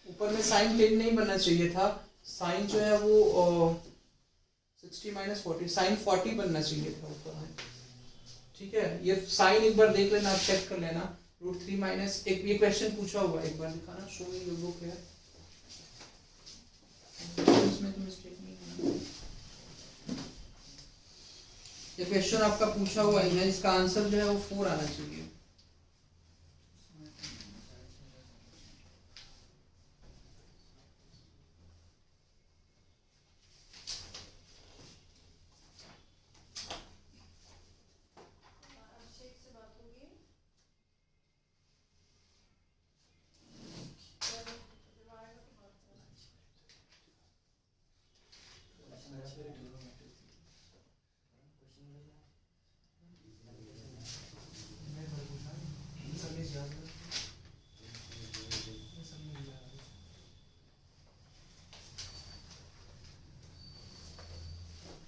ऊपर में साइन 10 नहीं बनना चाहिए था, साइन जो है वो 60 माइनस 40 साइन 40 बनना चाहिए था ऊपर में। ठीक है, ये साइन एक बार देख लेना, आप चेक कर लेना। √3 माइनस, एक ये क्वेश्चन पूछा हुआ है, एक बार दिखाना, शो मी योर बुक है, इसमें तो मिस्टेक नहीं है। ये क्वेश्चन आपका पूछा हुआ है, इसका आंसर जो है वो 4 आना चाहिए।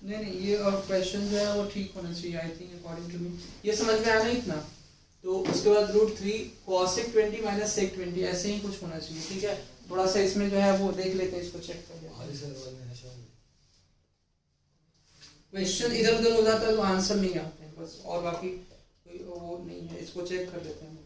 नहीं ये क्वेश्चन जो है वो ठीक होना चाहिए, I think according to me. ये समझ में आया ना इतना, तो उसके बाद √3 cosec 20 माइनस sec 20 ऐसे ही कुछ होना चाहिए। ठीक है, थोड़ा सा इसमें जो है वो देख लेते हैं, इसको चेक कर लेते हैं। क्वेश्चन इधर उधर हो जाता है तो आंसर नहीं आते हैं बस, और बाकी कोई वो नहीं है, इसको चेक कर लेते हैं।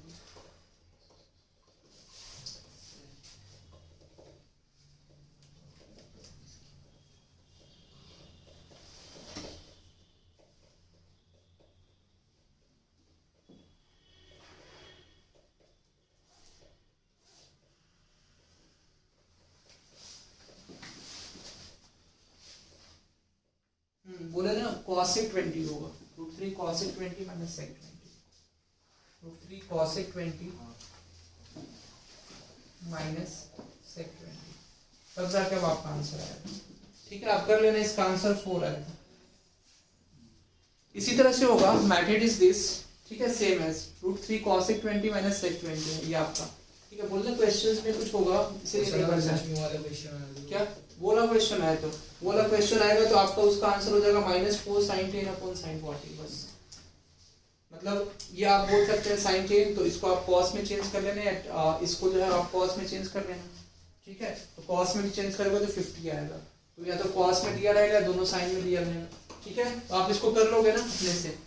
बोले ना cosec 20 होगा, √3 cosec 20 minus sec 20, √3 cosec 20 minus sec 20, तब जाके अब आपका आंसर आएगा। ठीक है, आप कर लेना, इसका आंसर 4 आएगा। इसी तरह से होगा मेथड इज दिस, ठीक है, same as √3 cosec 20 minus sec 20 है ये आपका। ठीक है, बोलना क्वेश्चंस में कुछ होगा, इसीलिए क्या बोला क्वेश्चन आया, तो बोला क्वेश्चन आएगा तो आपका उसका आंसर हो जाएगा -4 sin 10 अपॉन sin 40 बस। मतलब ये आप बोल सकते हैं sin 10, तो इसको आप cos में चेंज कर लेना, इसको जो है आप cos में चेंज कर लेना। ठीक है, तो cos में भी चेंज करोगे तो 50 आएगा, तो या तो cos में दिया रहेगा, दोनों साइन में दिया रहेगा। ठीक है, तो आप इसको कर लोगे ना अपने से,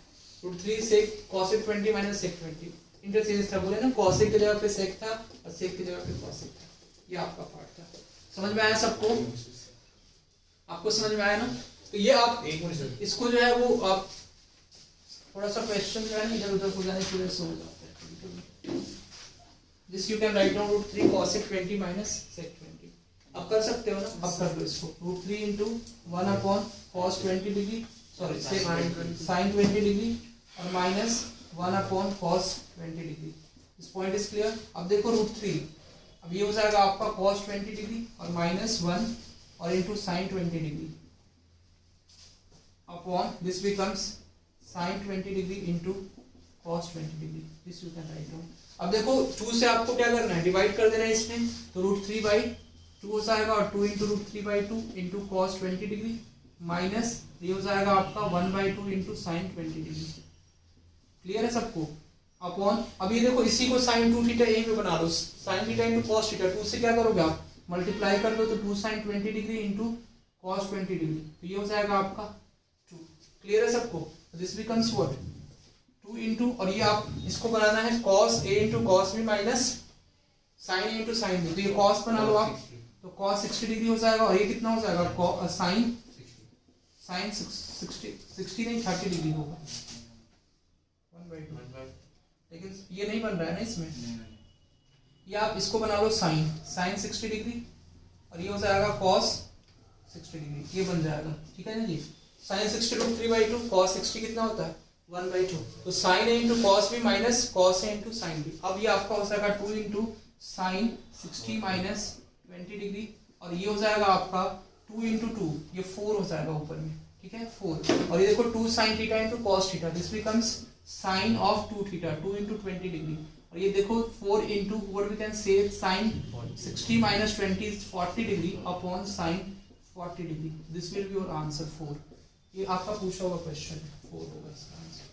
√3 sec cosec 20 minus sec 20 interchange था, बोले ना cosec की जगह पे sec था और sec की जगह पे cosec था, ये आपका पार्ट था। समझ में आया सबको? आपको समझ में आया ना? तो ये आप इसको जो है वो आप थोड़ा सा क्वेश्चन जो है ना इधर उधर हो जाने की वजह से हो जाता है। This you can write down √3 cosec 20 minus sec 20, अब कर सकते हो ना, अब कर लो इसको, √3 into 1 upon cos 20 degree, sorry sin 20 degree और minus 1 upon cos 20 degree. This point is clear. अब देखो √3, अब ये हो जाएगा आपका cos 20 डिग्री और -1 और into sin 20 degree upon this becomes sin 20 degree into cos 20 degree. This you can write down. अब देखो 2 से आपको क्या करना है, डिवाइड कर देना है इसमें, तो √3/2 हो जाएगा और 2 into √3/2 into cos 20 degree minus ये हो जाएगा आपका 1/2 इंटू sin 20 डिग्री। क्लियर है सबको? अपॉन अब ये देखो इसी को sin 2 थीटा यहीं पे बना लो, sin theta into cos theta, 2 से क्या करोगे आप मल्टीप्लाई कर दो, तो 2 sin 20 degree into cos 20 degree, तो ये हो जाएगा आपका 2। क्लियर है सबको? दिस बिकम्स व्हाट 2 इंटू, और ये आप इसको बनाना है cos a into cos b minus sin a into sin b, तो ये cos बना लो आप, तो cos 60 डिग्री हो जाएगा, और ये कितना हो जाएगा sin 60 नहीं 30 डिग्री होगा 1/2, लेकिन ये नहीं बन रहा है ना इसमें, ये आप इसको बना लो sin 60 डिग्री और ये हो जाएगा cos 60 डिग्री, ये बन जाएगा। ठीक है ना जी, sin 60 √3/2 cos 60 कितना होता है 1/2, तो sin a into cos b minus cos a into sin b। अब ये आपका हो जाएगा 2 इंटू sin 60 माइनस 20 डिग्री और ये हो जाएगा आपका 2 इंटू 2, ये 4 हो जाएगा ऊपर में, ठीक है 4 और ये देखो 2 sin theta into cos theta this becomes sine of 2 theta 2 into 20 degree और ये देखो 4 into what we can say sine 60 minus 20 is 40 degree upon sine 40 degree this will be your answer 4 ये आपका पूछा हुआ क्वेश्चन 4 होगा इसका आंसर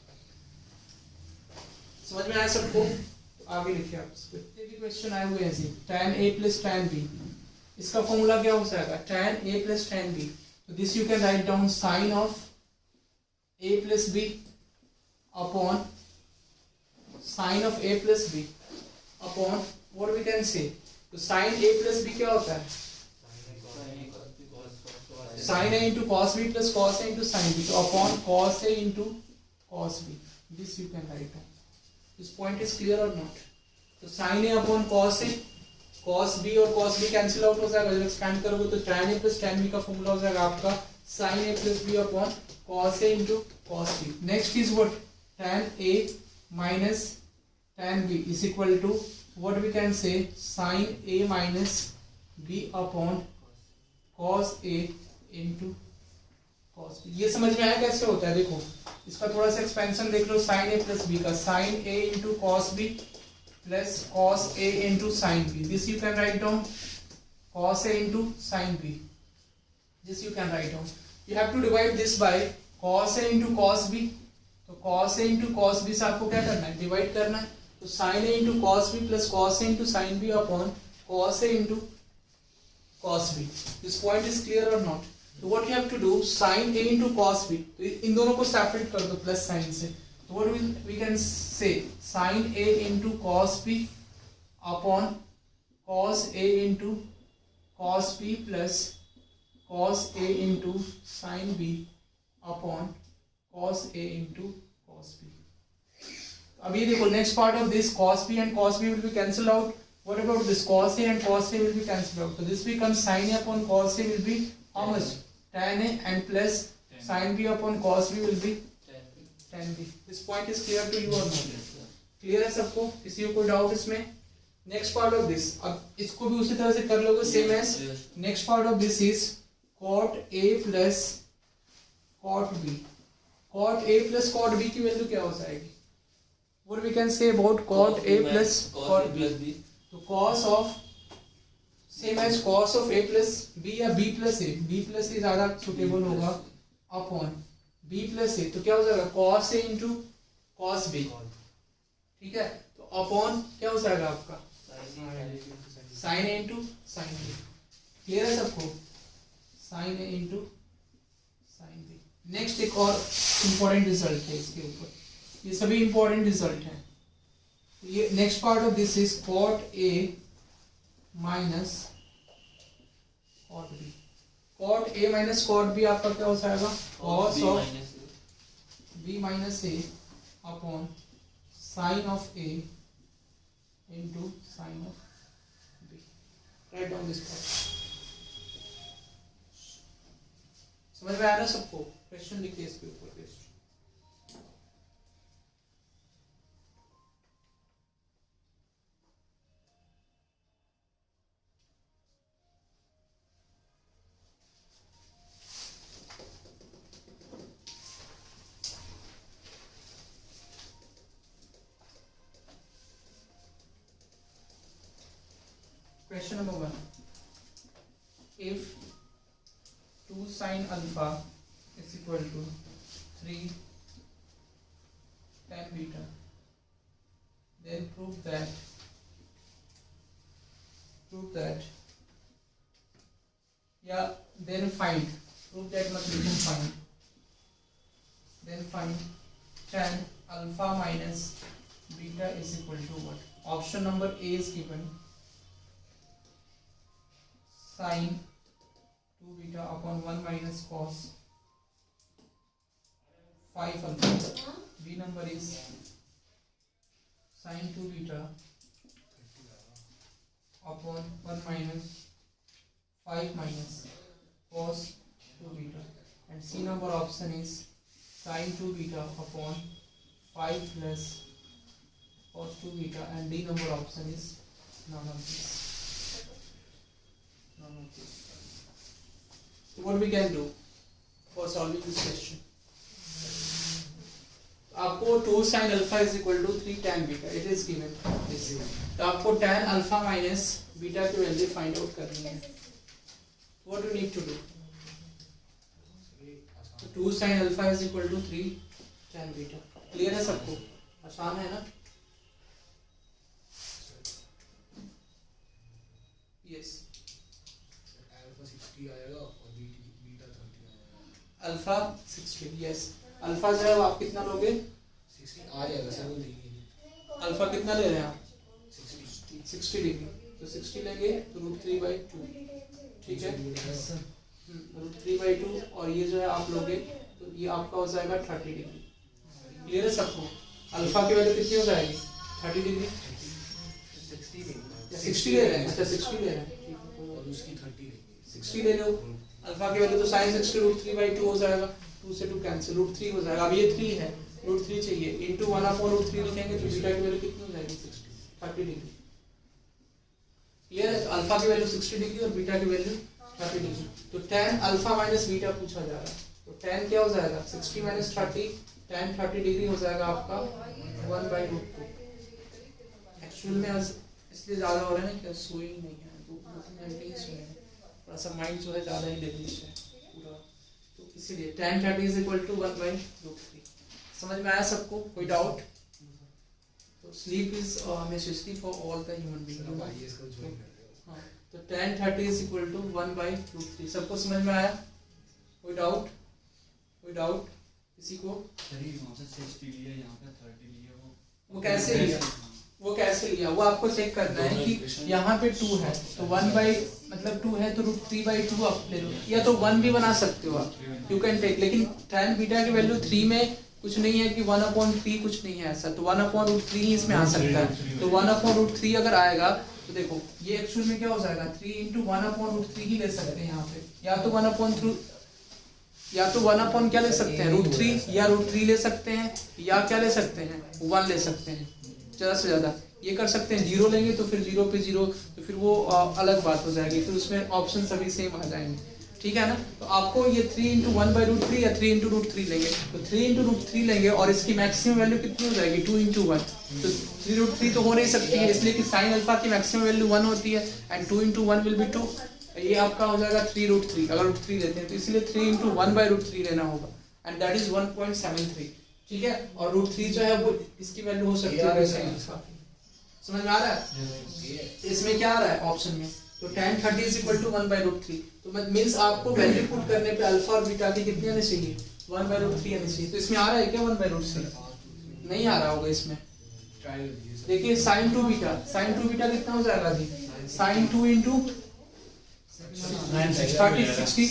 समझ में आया सबको तो आगे लिखिए आप इसको ये भी क्वेश्चन आए हुए हैं ऐसे tan a plus tan b इसका फॉर्मूला क्या हो जाएगा tan a plus tan b so this you can write down sin of a plus b upon sin of a plus b upon what we can say तो sin a plus b क्या होता है sin a into cos b plus cos a into sin b तो upon cos a into cos b this you can write down this point is clear or not तो sin a upon cos a cos b और cos b cancel out हो जाएगा जब expand करोगे तो tan a plus tan b का formula हो जाएगा आपका sin a plus b upon cos a into cos b next is what tan a minus tan b is equal to what we can say sin a minus b upon cos a into cos b ये समझ में आया कैसे होता है देखो इसका थोड़ा सा एक्सपेंशन देख लो sin a plus b का sin a into cos b plus cos a into sin b this you can write down cos a into sin b this you can write down you have to divide this by cos a into cos b तो cos a into cos b से आपको क्या करना है divide करना है तो sin a into cos b plus cos a into sin b upon cos a into cos b this point is clear or not तो what you have to do sin a into cos b तो इन दोनों को separate कर दो plus sign से तो what we can say sin a into cos b upon cos a into cos b plus cos a into sin b upon cos a into cos b अब ये देखो next part of this cos b and cos b will be cancelled out what about this cos a and cos a will be cancelled out so this becomes sin a upon cos a will be how much tan a and plus sin b upon cos b will be tan b this point is clear to you or not clear है सबको किसी को कोई doubt इसमें next part of this अब इसको भी उसी तरह से कर लोगे same as next part of this is cot a plus cot b cot a plus cot b की वैल्यू क्या हो जाएगी what we can say about cot a plus cot b तो cos of same as cos of a plus b या b plus a ज्यादा suitable होगा upon b plus a तो क्या हो जाएगा cos a into cos b ठीक है तो अपॉन क्या हो जाएगा आपका sin a into sin b clear है सबको sin a into sin b next एक और इम्पोर्टेंट रिजल्ट है इसके ऊपर ये सभी इम्पोर्टेंट रिजल्ट हैं ये next part of this is cot a minus cot b cot a minus cot b आपका क्या हो जाएगा cos of b minus a upon sin of a into sin of b write down this part समझ में आया ना सबको question लिखिए इसके ऊपर question Question number 1. If 2 sin alpha is equal to 3 tan beta, then prove that then find tan alpha minus beta is equal to what? Option number A is given. Sin 2 beta upon 1 minus cos 5 alpha. B number is sin 2 beta upon 1 minus 5 minus cos 2 beta. And C number option is sin 2 beta upon 5 plus cos 2 beta. And D number option is none of this. So what we can do? For solving this question. आपको 2 sin alpha is equal to 3 tan beta, it is given. तो आपको tan alpha minus beta की value find out करनी है। What do need to do? 2 sin alpha is equal to 3 tan beta. Clear है सबको? आसान है ना? यस। अल्फा 60 आएगा और बीटा 30 आएगा। Alpha 60, yes. अल्फा जो है वो आप कितना लोगे? 60 आ जाएगा सर, वो देंगे। अल्फा कितना ले रहे हैं आप? 60 60 डिग्री। तो 60 लेंगे तो √3/2, ठीक है? √3/2, और ये जो है आप लोगे तो ये आपका हो जाएगा 30 डिग्री। क्लियर है सबको? अल्फा की वैल्यू कितनी हो जाएगी? 30 डिग्री। 60 ले रहे हैं? अच्छा 60 ले रहे हैं, ठीक है। और उसकी 30 लेंगे। 60 ले लो। अल्फा की वैल्यू तो sin 60 √3/2 हो जाएगा। 2 से 2 कैंसिल, √3 हो जाएगा। अब ये 3 है, √3 चाहिए, इंटू 1/√3 लिखेंगे तो बीटा की वैल्यू कितनी हो जाएगी? 60, 30 डिग्री। क्लियर है? तो अल्फा की वैल्यू 60 डिग्री और बीटा की वैल्यू 30 डिग्री। तो tan अल्फा माइनस बीटा पूछा जा रहा है। तो tan क्या हो जाएगा? 60 माइनस 30, tan 30 डिग्री हो जाएगा आपका 1/√2। एक्चुअल में आज इसलिए ज़्यादा हो रहा है ना कि सोइंग नहीं है, तो नहीं सोए हैं, थोड़ा सा माइंड जो है ज़्यादा ही लेविश है पूरा, तो इसीलिए tan 30 इज इक्वल टू 1/√3। समझ में आया सबको? कोई डाउट? तो sleep is necessary for all the human sir being. आप आईएएस का ज्वाइन कर रहे हो। हाँ, तो tan 30 इज इक्वल टू 1/√3। सबको समझ में आया? कोई डाउट? कोई डाउट किसी को? वो कैसे लिया? वो कैसे लिया वो आपको चेक करना है कि यहाँ पे 2 है तो 2 है तो √3/2 आप ले लो, या तो 1 भी बना सकते हो आप, यू कैन टेक। लेकिन tan बीटा की वैल्यू 3 में कुछ नहीं है कि 1/3 कुछ नहीं है ऐसा, तो 1/√3 ही इसमें आ सकता है। तो 1/√3 अगर आएगा तो देखो ये एक्चुअल में क्या हो जाएगा? 3 × 1/√3 ही ले सकते हैं यहाँ पे, या तो 1/3 या तो 1 क्या ले सकते हैं? √3, या √3 ले सकते हैं, या क्या ले सकते हैं? 1 ले सकते हैं, ज़्यादा से ज़्यादा ये कर सकते हैं। 0 लेंगे तो फिर 0 पे 0, तो फिर वो अलग बात हो जाएगी, फिर उसमें ऑप्शन सभी सेम आ जाएंगे, ठीक है ना? तो आपको ये 3 × 1/√3 या 3 × √3 लेंगे, तो 3 × √3 लेंगे और इसकी मैक्सिमम वैल्यू कितनी हो जाएगी? 2 × 1। तो 3√3 तो हो नहीं सकती है, इसलिए कि sin अल्फा की मैक्सिमम वैल्यू 1 होती है, एंड 2 × 1 विल बी 2। ये आपका हो जाएगा 3√3 अगर √3 लेते हैं, तो इसलिए 3 × 1/√3 लेना होगा, एंड दैट इज 1.73, ठीक है? और √3 जो है वो इसकी वैल्यू हो सकती है sin अल्फा। समझ में आ रहा है? इसमें क्या आ रहा है ऑप्शन में? तो tan 30 इज इक्वल टू 1/√3। तो मींस आपको वैल्यू पुट करने पे अल्फा और बीटा की कितनी आनी चाहिए? 1/√3 आनी चाहिए। तो इसमें आ रहा है क्या 1/√3? नहीं आ रहा होगा इसमें। देखिए sin 2 बीटा कितना हो जाएगा जी? sin 2 × 30 60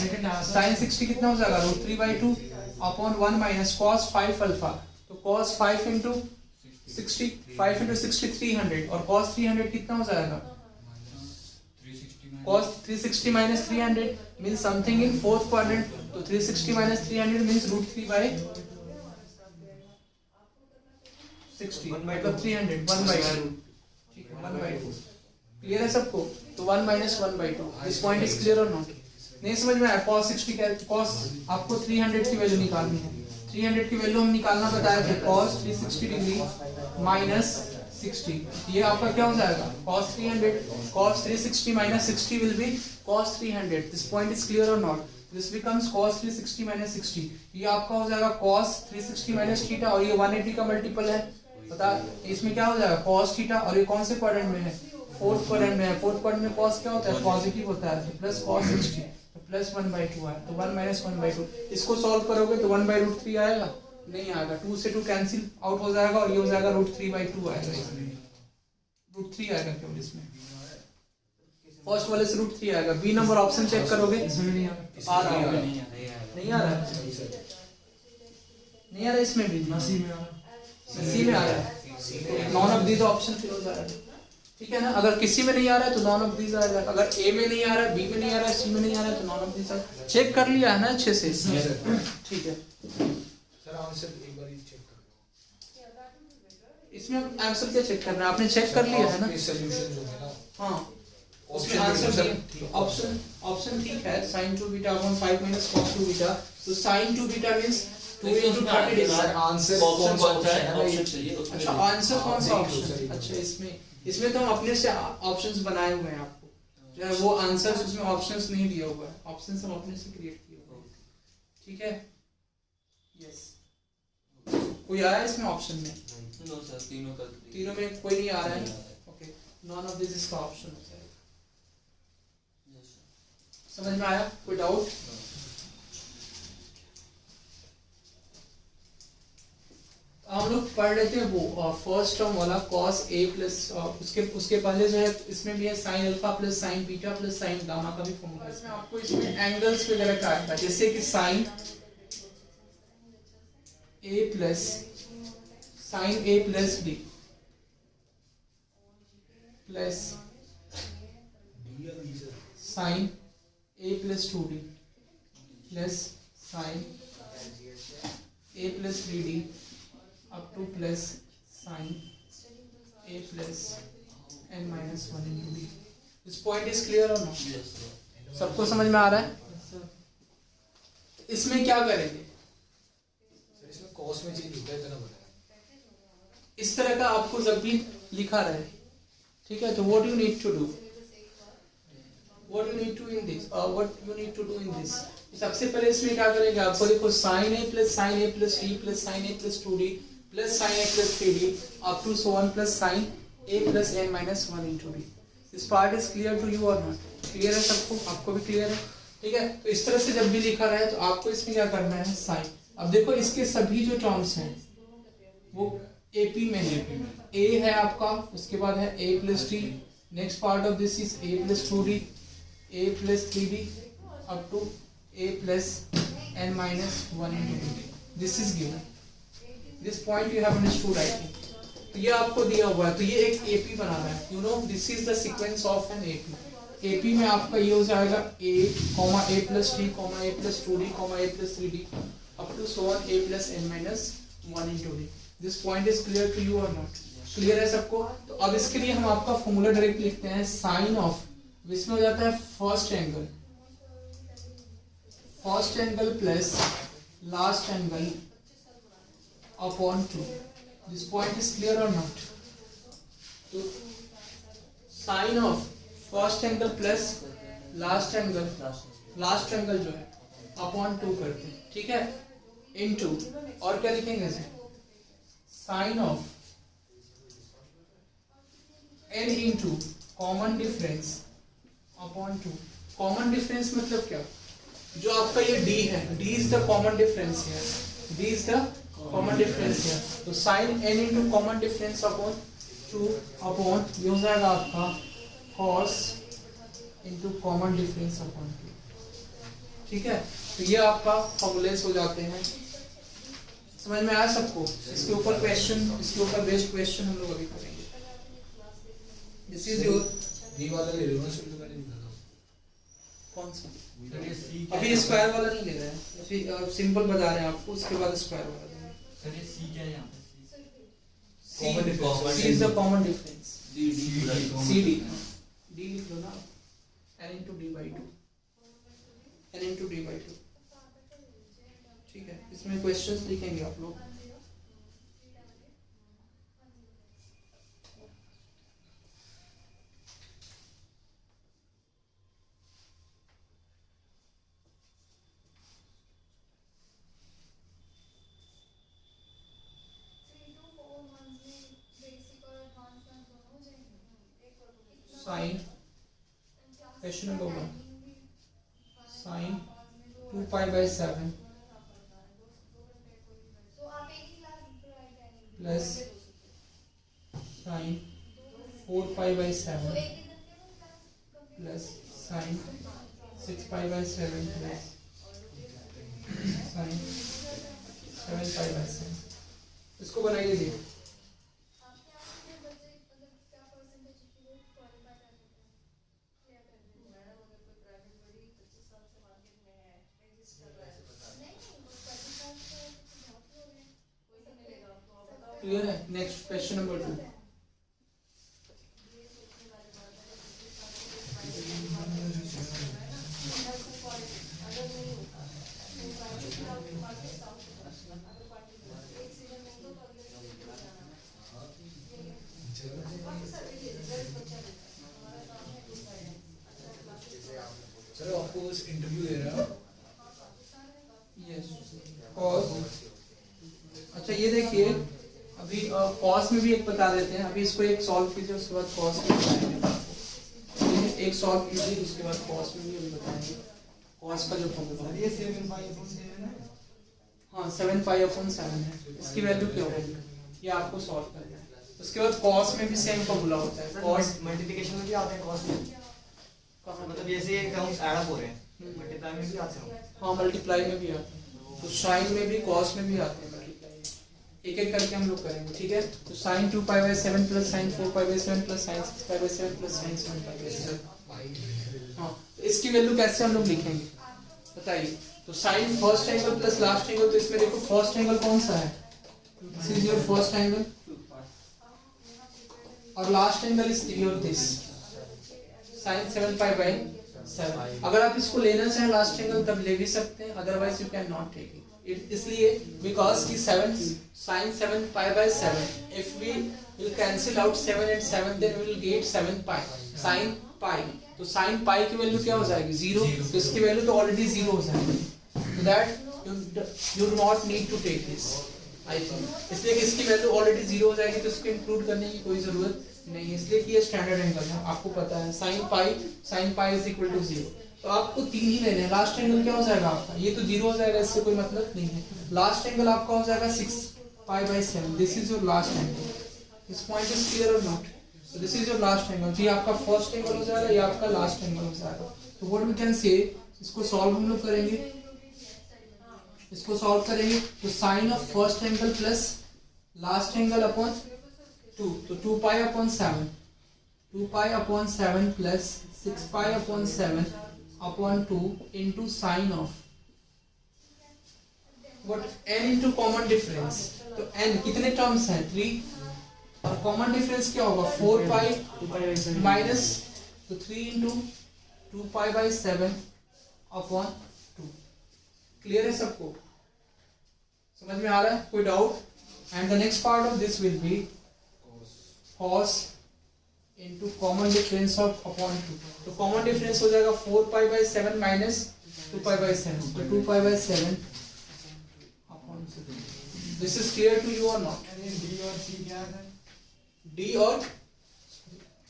sin 60 कितना हो जाएगा? √3/2 अपॉन 1 माइनस cos 5 अल्फा। तो cos 5 × 60, 5 × 60 300, और cos 300 कितना हो जाएगा? cos 360 minus 300 means something in fourth quadrant, तो 360 minus 300 means √3/60 मतलब 300 1/2, ठीक है 1/2। क्लियर है सबको? तो 1 - 1/2। दिस पॉइंट इज क्लियर और नॉट? नहीं समझ में आया? cos 60 क्या? cos आपको 300 की वैल्यू निकालनी है। 300 की वैल्यू हम निकालना बताया था, cos 360 डिग्री माइनस 60, ये आपका क्या हो जाएगा? cos 300, cos 360 minus 60 will be cos 300। This point is clear or not? This becomes cos 360 minus 60, ये आपका हो जाएगा cos 360 minus थीटा, और ये 180 का मल्टीपल है, बता इसमें क्या हो जाएगा? cos थीटा, और ये कौन से क्वाड्रेंट में है? फोर्थ क्वाड्रेंट में है। फोर्थ क्वाड्रेंट में cos क्या होता है? पॉजिटिव होता है, प्लस cos 60 प्लस 1/2 है, तो 1 - 1/2। इसको सॉल्व करोगे तो 1/√3 आएगा? नहीं आएगा, 2 से 2 कैंसिल आउट हो जाएगा, और ये हो जाएगा √3/2 आएगा, इसमें √3 आएगा केवल इसमें। फर्स्ट वाले से √3 आएगा। बी नंबर ऑप्शन चेक करोगे, आ रहा होगा। नहीं आ रहा है, नहीं आ रहा इसमें भी, सी में आ रहा है, नॉन ऑफ दीज ऑप्शन फिर हो जाएगा, ठीक है ना? अगर किसी में नहीं आ रहा है तो नॉन ऑफ दीज आएगा, अगर ए में नहीं आ रहा है, बी में नहीं आ रहा है, सी में नहीं आ रहा है तो नॉन ऑफ दीज आएगा। चेक कर लिया है ना अच्छे से? ठीक है सर आंसर एक बार चेक कर लो। इसमें आंसर क्या चेक करना है? आपने चेक कर लिया है ना? सॉल्यूशन जो है ना, हाँ उसमें आंसर ऑप्शन ठीक है। sin 2 beta upon 5 - cos 2 beta तो साइन 2 बीटा मींस 2 देखिए, into उसमें 30 डिग्री। आंसर ऑप्शन कौन सा है? है भाई। ऑप्शन चाहिए उसमें अच्छा, देखिए। आंसर कौन सा हाँ, ऑप्शन सही। है? अच्छा, इसमें तो हम अपने से ऑप्शंस बनाए हुए हैं आपको, जो है वो आंसर्स उसमें ऑप्शंस नहीं दिया हुआ है, ऑप्शंस हम अपने से क्रिएट किए हुए हैं, ठीक है। यस, कोई आया इसमें ऑप्शन में? नो सर, तीनों कर दीजिए। तीनों में कोई नहीं आ रहा है? ओके, नॉन ऑफ दिस इसका ऑप्शन है। Yes, sir. समझ में आया? कोई डाउट? हम लोग पढ़ लेते हैं वो फर्स्ट टर्म वाला cos a प्लस उसके पहले जो है इसमें भी है sin alpha plus sin beta plus sin gamma का भी फॉर्मूला है। इसमें आपको इसमें एंगल्स वगैरह का आता है, जैसे कि sin a plus sin a plus b plus sin a plus 2d plus sin a plus 3d up to plus sin a plus n minus 1 into b. This point is clear or not? Yes, sir. सबको समझ में आ रहा है? इसमें क्या करेंगे? Sir इसमें कॉस में चेंज होता है, इतना बताया। इस तरह का आपको जब भी लिखा रहे, ठीक है, तो what you need to do? What you need to in this? What you need to do in this? सबसे पहले इसमें क्या करेंगे? आपको देखो sin a plus d plus sin a plus 2d plus sin a plus 3d up to so on plus sin a plus n minus 1 into d. This part is clear to you or not? Clear है सबको? आपको भी clear है? ठीक है, तो इस तरह से जब भी लिखा रहा है तो आपको इसमें क्या करना है? sin. अब देखो इसके सभी जो टर्म्स हैं वो AP में है। A है आपका, उसके बाद है a plus d, next part of this is a plus 2d, a plus 3d up to a plus n minus 1 into d. This is given. This point you have understood, I think. तो ये आपको दिया हुआ है, तो ये एक AP बना रहा है, you know this is the sequence of an AP. AP में आपका ये हो जाएगा a, a plus d, a plus 2d, a plus 3d up to so on a plus n minus 1 into d. This point is clear to you or not? Clear है सबको? तो अब इसके लिए हम आपका फॉर्मूला डायरेक्ट लिखते हैं, sin of, इसमें हो जाता है first angle plus last angle upon 2. This point is clear or not? तो sin of first angle plus last angle जो है upon 2 करते हैं, ठीक है, into, और क्या लिखेंगे इसे? sin of n into common difference upon 2. common difference मतलब क्या? जो आपका ये d है, d is the common difference here, d is the common difference here. तो sin n into common difference upon 2 upon ये हो जाएगा आपका cos into common difference upon 2. ठीक है, तो ये आपका फॉर्मूलेस हो जाते हैं। समझ में आया सबको? इसके ऊपर क्वेश्चन, इसके ऊपर बेस्ड क्वेश्चन हम लोग अभी करेंगे। दिस इज योर डी वाला ले लो ना, शुरू करने निकल रहा हूं। कौन सा? अभी स्क्वायर वाला नहीं ले रहे हैं, अभी सिंपल बता रहे हैं आपको, उसके बाद स्क्वायर वाला देंगे। सर ये सी क्या है यहाँ पे? Common difference. C is the common difference. CD D लिख लो ना, n into d by 2, n into d by 2, ठीक है। इसमें क्वेश्चंस लिखेंगे आप लोग। Sin, question number 1, sin 2 pi by 7 plus sin 4 pi by 7 plus sin 6 pi by 7 plus sin 7 pi by 7। इसको बनाइए देखिए। क्लियर है? Next question number 2। Suppose interview दे रहा हूँ. Yes cos. अच्छा ये देखिए अभी कॉस में भी एक बता देते हैं. अभी इसको एक सॉल्व कीजिए उसके बाद कॉस में बताएंगे आपको. ये एक सॉल्व कीजिए उसके बाद कॉस में भी अभी बताएंगे. कॉस का जो फॉर्मूला है ये 7/7 है. हाँ 7/7 है. इसकी वैल्यू क्या होगी ये आपको सॉल्व करना है. उसके बाद कॉस में भी सेम फॉर्मूला होता है. कॉस मल्टीप्लिकेशन में भी आते हैं कॉस में. मतलब जैसे ये टर्म्स ऐड अप हो रहे हैं मल्टीप्लाई में भी आते हैं. हाँ मल्टीप्लाई में भी आते हैं. तो साइन में भी कॉस में भी आते हैं मल्टीप्लाई में. एक एक करके हम लोग करेंगे. ठीक है. तो sine 2π/7 plus sine 4π/7 plus sine 6π/7 plus sine 7π/7. हाँ तो इसकी वैल्यू कैसे हम लोग लिखेंगे बताइए. तो sine first angle plus last angle. तो इसमें देखो फर्स्ट एंगल कौन सा है. This is your first angle और last angle is your this sine 7π/7. अगर आप इसको लेना चाहें लास्ट एंगल तब ले भी सकते हैं. Otherwise you can not take it. इसलिए बिकॉज की 7 sin 7π/7 if we will cancel out 7 and 7 then we will get 7π sin pi. तो sin pi की वैल्यू क्या हो जाएगी 0. तो इसकी वैल्यू तो ऑलरेडी 0 हो जाएगी. so that you do not need to take this I think. इसलिए कि इसकी वैल्यू ऑलरेडी 0 हो जाएगी तो इसको इंक्लूड करने की कोई जरूरत नहीं है. इसलिए कि ये स्टैंडर्ड एंगल है आपको पता है. sin pi is equal to 0. तो आपको 3 ही लेने हैं. लास्ट एंगल क्या हो जाएगा आपका. ये तो 0 हो जाएगा इससे कोई मतलब नहीं है. लास्ट एंगल आपका हो जाएगा 6π/7. This is your last angle. This point is clear और not. So this is your last angle. ये आपका फर्स्ट एंगल हो जाएगा, ये आपका लास्ट एंगल हो जाएगा. तो व्हाट वी कैन से, इसको सॉल्व हम लोग करेंगे. इसको सॉल्व करेंगे तो sine of first angle plus last angle upon 2. तो 2π/7 2π/7 plus 6π/7 upon 2 into sine of what n into common difference. तो n कितने टर्म्स हैं 3 और कॉमन डिफरेंस क्या होगा 4π माइनस तो 3 इंटू 2π/7 अपॉन 2. क्लियर है सबको. समझ में आ रहा है कोई doubt. And the next part of this will B cos into common difference of upon 2. तो कॉमन डिफरेंस हो जाएगा 4π/7 माइनस 2π/7. तो 2π/7 upon 2. This is clear to you और नॉट. डी और सी क्या है. डी और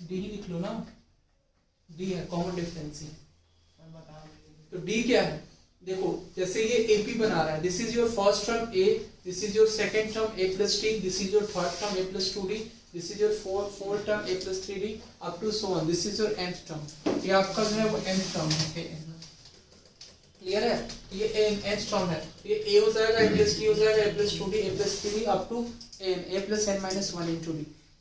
डी ही लिख लो ना. डी है कॉमन डिफरेंस ही. तो डी क्या है देखो जैसे ये एपी बना रहा है. This is your first term A, this is your second term A plus T, this is your third term A plus 2d, this is your fourth term A plus 3d up to so on. This is your nth term. ये आपका जो है वो nth term है. Clear है. ये nth term है. ये a हो जाएगा a प्लस t हो जाएगा a plus 2d a plus 3d up to a plus n minus 1 into d.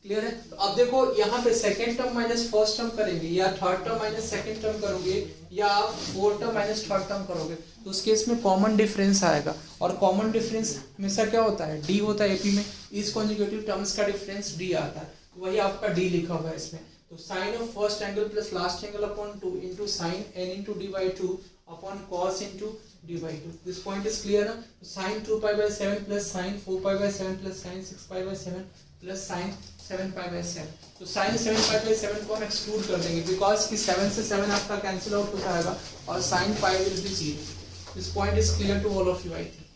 Clear है. तो अब देखो यहाँ पे second term minus first term करेंगे या third term minus second term करोगे या आप fourth term minus third term करोगे तो उस केस में कॉमन डिफरेंस आएगा. और कॉमन डिफरेंस हमेशा क्या होता है डी होता है. एपी में इस कॉन्जुगेटिव टर्म्स का डिफरेंस डी आता है. तो वही आपका डी लिखा हुआ है इसमें. तो sine of first angle plus last angle upon 2 into sine n into d/2 upon cos into d/2. This point is clear ना. Sine 2π/7 plus sine 4π/7 plus sine 6π/7 plus sine 7π/7. तो साइन 7π/7 को हम एक्सक्लूड कर देंगे बिकॉज कि 7 से 7 आपका cancel out हो जाएगा और sine pi will be 0. This point is clear to all of you I think.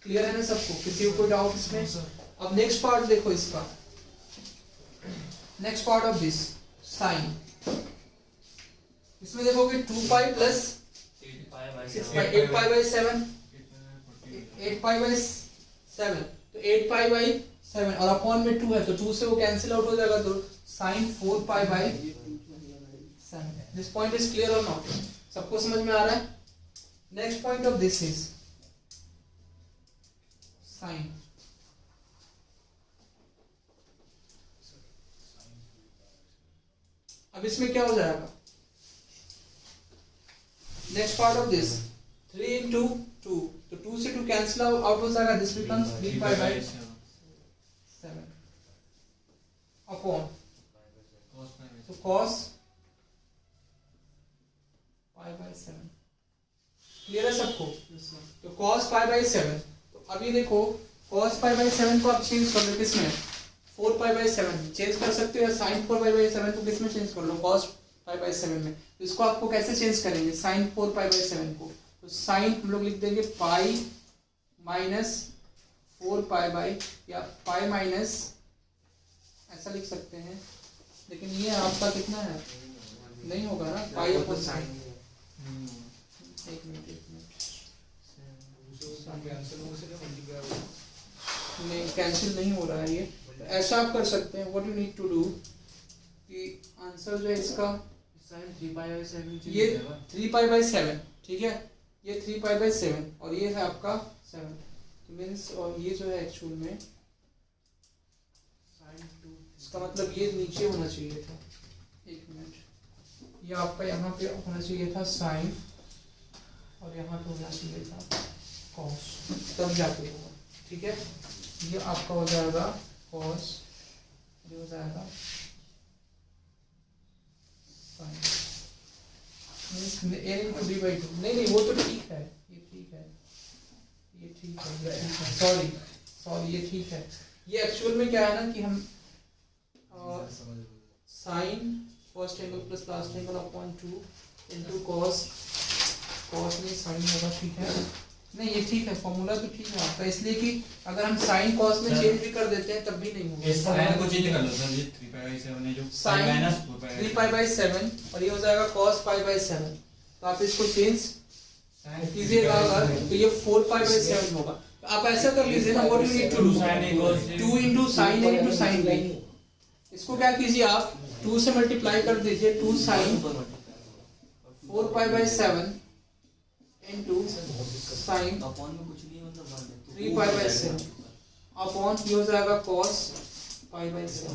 Clear है ना सबको. किसी को कोई डाउट इसमें. अब नेक्स्ट पार्ट देखो इसका. Next part of this sine. इसमें देखोगे 2π प्लस 6π 8π/7 8π/7 तो 8π/7 और अपॉन में 2 है तो 2 से वो कैंसिल आउट हो जाएगा. तो sine 4π/7. This point is clear और नॉट. सबको समझ में आ रहा है. Next point of this is sine. अब इसमें क्या हो जाएगा next part of this 3 into 2 तो 2 से 2 कैंसिल आउट हो जाएगा. दिस बिकम्स 3π/7 अपॉन तो cos π/7. क्लियर है सबको. तो cos π/7. तो अभी देखो cos π/7 को आप चेंज कर लो किसमें 4π/7 चेंज कर सकते हो या sin 4π/7 को किसमें चेंज कर लो cos π/7 में। तो इसको आपको कैसे चेंज करेंगे, साइन 4 π/7 को, तो साइन हम लोग लिख देंगे पाई माइनस 4 π या पाई माइनस, ऐसा लिख सकते हैं, लेकिन ये आपका कितना है, नहीं होगा ना, पाई अपॉन साइन। एक मिनट नहीं, कैंसिल नहीं हो रहा है ये। तो ऐसा आप कर सकते हैं, what you need to do, कि आंसर जो है इसका साइन 3π/7 ये 3π/7, ठीक है, ये 3π/7 और ये है आपका 7, तो मीन्स, और ये जो है एक्चुअल में साइन 2, इसका मतलब ये नीचे होना चाहिए था, एक मिनट, ये आपका यहाँ पे होना चाहिए था साइन और यहाँ पे होना चाहिए था कॉस, तब जाके होगा, ठीक है। ये आपका हो जाएगा कॉस, ये हो जाएगा sign, means a into d/2, नहीं वो तो ठीक है, ये ठीक है, ये ठीक है, सॉरी ये ठीक है। ये एक्चुअल में क्या है ना कि हम sine first angle plus last angle upon 2 into cos में साइन होगा, ठीक है, नहीं ये ठीक है, फॉर्मूला तो ठीक है आपका, इसलिए कि अगर हम साइन कॉस में चेंज भी कर देते हैं तब भी नहीं होगा, इस साइन को चेंज कर लो सर, ये 3π/7 है जो साइन माइनस 4π/7 3π/7 और ये हो जाएगा cos π/7, तो आप इसको चेंज कीजिएगा अगर, तो ये 4π/7 होगा। तो आप ऐसा कर लीजिए ना, what you need to do, 2 into sin a into sin b, इसको क्या कीजिए आप 2 से मल्टीप्लाई कर दीजिए, 2 sin 4π/7 into sin अपॉन में कुछ नहीं, मतलब 3π/7 अपॉन ये हो जाएगा cos π/7,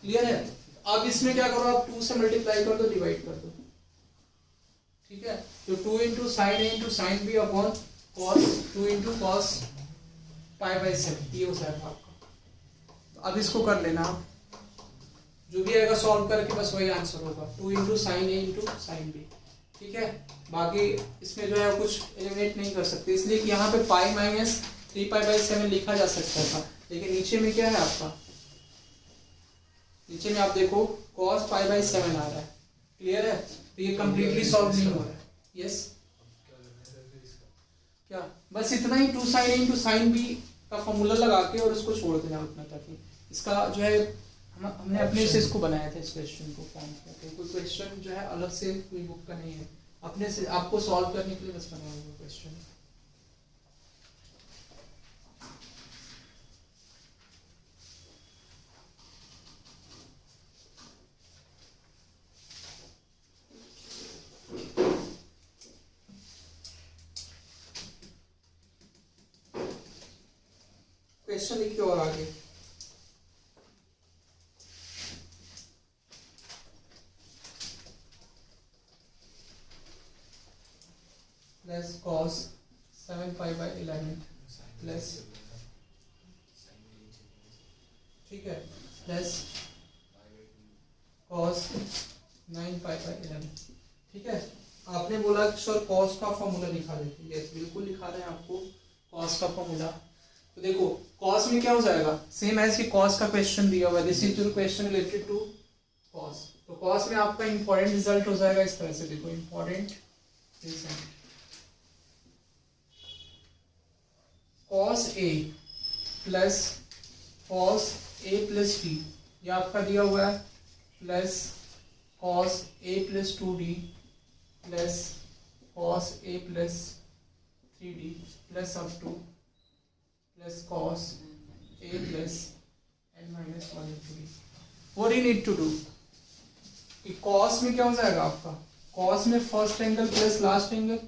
क्लियर है। अब इसमें क्या करो, आप 2 से मल्टीप्लाई कर दो, डिवाइड कर दो, ठीक है, तो 2 into sin a into sin b upon cos 2 into cos π/7, ये हो जाएगा आपका। अब इसको कर लेना आप, जो भी आएगा सॉल्व करके बस वही आंसर होगा, 2 into sin a into sin b, ठीक है। बाकी इसमें जो है कुछ एलिमिनेट नहीं कर सकते, इसलिए कि यहाँ पे पाई माइनस 3π/7 लिखा जा सकता था, लेकिन नीचे में क्या है आपका, नीचे में आप देखो cos π/7 आ रहा है, क्लियर है, तो ये कंप्लीटली सॉल्व नहीं हो रहा है, यस क्या, बस इतना ही, 2 sin a into sin b का फॉर्मूला लगा के और इसको छोड़ देना उतना तक ही। इसका जो है हमने अपने से इसको बनाया था, इस क्वेश्चन को फॉर्म किया था, कोई क्वेश्चन जो है अलग से कोई बुक का नहीं है, अपने से आपको सॉल्व करने के लिए बस बनाया हुआ क्वेश्चन। क्वेश्चन लिखिए और आगे, प्लस cos 7π/11 प्लस, ठीक है, प्लस cos 9π/11, ठीक है। आपने बोला कि सर cos का फॉर्मूला लिखा देते, यस बिल्कुल लिखा रहे हैं आपको cos का फॉर्मूला। तो देखो cos में क्या हो जाएगा, सेम एज कि cos का क्वेश्चन दिया हुआ है, this is your question related to cos, तो cos में आपका इंपॉर्टेंट रिजल्ट हो जाएगा इस तरह से, देखो important result, cos a plus cos a plus d, ये आपका दिया हुआ है, plus cos a plus 2d plus cos a plus 3d प्लस up to plus cos a plus n minus 1/3। What you need to do, कि cos में क्या हो जाएगा आपका, cos में first angle plus last angle,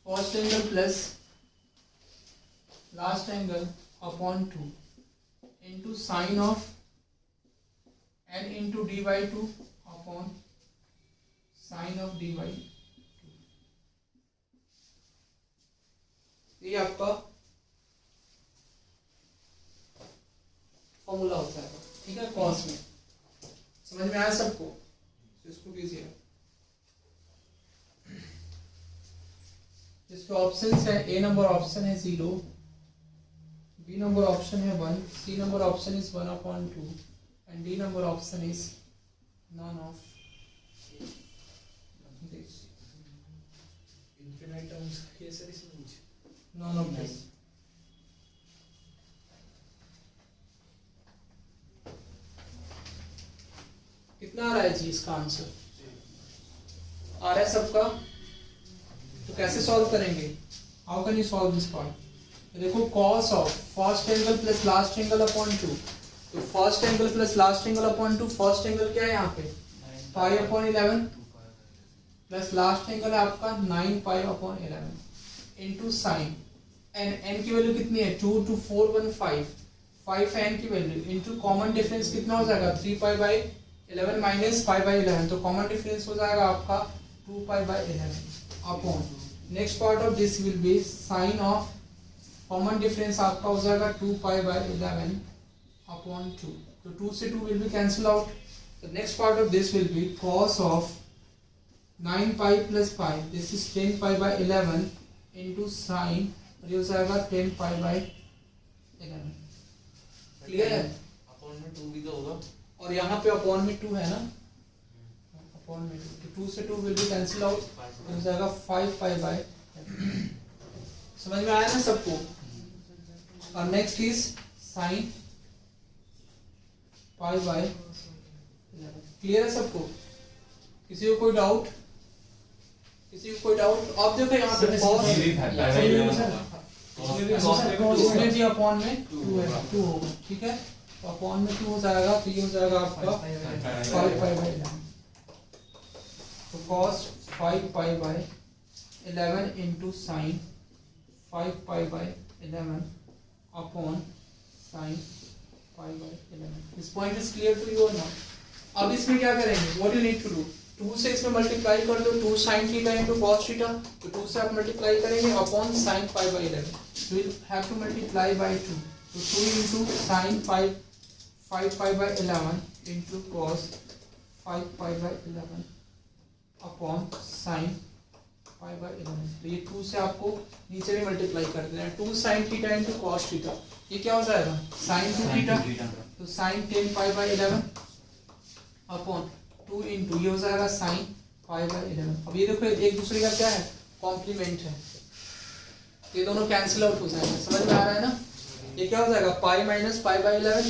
first angle plus last angle upon 2 into sine of n into d/2 upon sine of d/2, ये आपका formula होता है, ठीक है, cos में। समझ में आया सबको, तो इसको कीजिए, जिसके ऑप्शन है, ए नंबर ऑप्शन है 0, बी नंबर ऑप्शन है 1, C number option is 1/2 and D number option is none of this. Infinite terms ये सर इसमें कुछ None of this. कितना आ रहा है जी इसका आंसर? आ रहा है सबका? तो कैसे सॉल्व करेंगे? How can you solve this part? देखो cos of first angle plus last angle upon 2. तो first angle plus last angle upon 2, first angle क्या है यहाँ पे? Pi upon 11 plus last angle है आपका 9 pi upon 11 into sine n की value कितनी है? 2 to 4 1 5 n की वैल्यू इनटू कॉमन डिफरेंस कितना हो जाएगा? 3 पाई बाई 11 माइनस पाई बाई 11. तो कॉमन डिफरेंस हो जाएगा आपका 2 pi by 11 upon next part of this will be sine of common difference आपका हो जाएगा 2 पाई बाई 11 अपॉन 2. तो 2 से 2 will B cancel out. The next part of this will be cos of 9 pi plus pi. This is 10 pi by 11 into sin. और ये हो जाएगा 10 pi by 11. Clear है? अपॉन में 2 भी तो होगा और यहाँ पे अपॉन में 2 है ना? अपॉन में 2. तो 2 से 2 will be cancel out. हो जाएगा 5 pi by 11. समझ में आया ना सबको? और next is sin pi by 11. Clear है सबको? किसी को कोई डाउट? किसी को कोई डाउट? अब देखो यहाँ पे cos इसमें भी अपॉन में 2 है, 2 होगा. ठीक है, तो अपॉन में 2 हो जाएगा. तो ये हो जाएगा आपका 5 पाई बाई 11. तो cos 5 pi by 11 into sine 5 pi by 11 upon sine pi by 11. This point is clear to you और नॉट? अब इसमें क्या करेंगे? What you need to do? 2 से इसमें मल्टीप्लाई कर दो. 2 sin theta into cos theta. तो 2 से आप मल्टीप्लाई करेंगे upon sin pi by 11. So you have to multiply by 2. So 2 into sin 5 pi by 11 into cos 5 pi by 11 upon sin pi by 11. तो ये 2 से आपको नीचे भी मल्टीप्लाई कर देना है. 2 sin theta into cos theta. ये क्या हो जाएगा? sin 2 theta. तो sin 10 pi by 11 upon 2 into ये हो जाएगा sin pi by 11. अब ये देखो एक दूसरे का क्या है? कॉम्प्लीमेंट है. ये दोनों कैंसिल आउट हो जाएंगे. समझ में आ रहा है ना? ये क्या हो जाएगा? Pi minus pi by 11.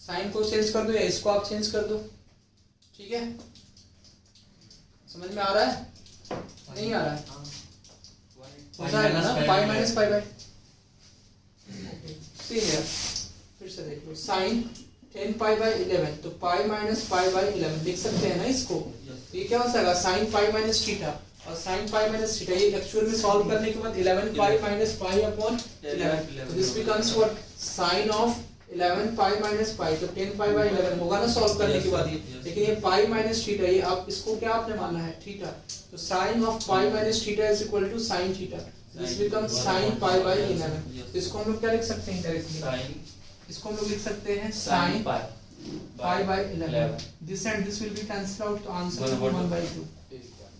Sine को चेंज कर दो या इसको आप चेंज कर दो. ठीक है, समझ में आ रहा है? नहीं आ रहा है? हो जाएगा ना? पाई माइनस पाई बाई. फिर से देख लो. Sign 10 pi by 11. तो पाई माइनस पाई बाई 11 लिख सकते हैं ना इसको. तो ये क्या हो जाएगा? साइन पाई माइनस थीटा और sin पाई माइनस थीटा. ये एक्चुअल में सॉल्व करने के बाद 11 पाई माइनस पाई अपॉन 11. तो this becomes what? sin of 11 pi minus पाई. तो 10 पाई बाई 11 होगा ना सॉल्व करने के बाद ये. लेकिन ये पाई माइनस थीटा, ये आप इसको क्या आपने माना है? थीटा. तो sin of pi minus theta is equal to sin theta. This becomes sin pi by 11. तो इसको हम लोग क्या लिख सकते हैं डायरेक्टली? इसको हम लोग लिख सकते हैं sin pi by 11. This and this will B cancel out. तो answer 1/2.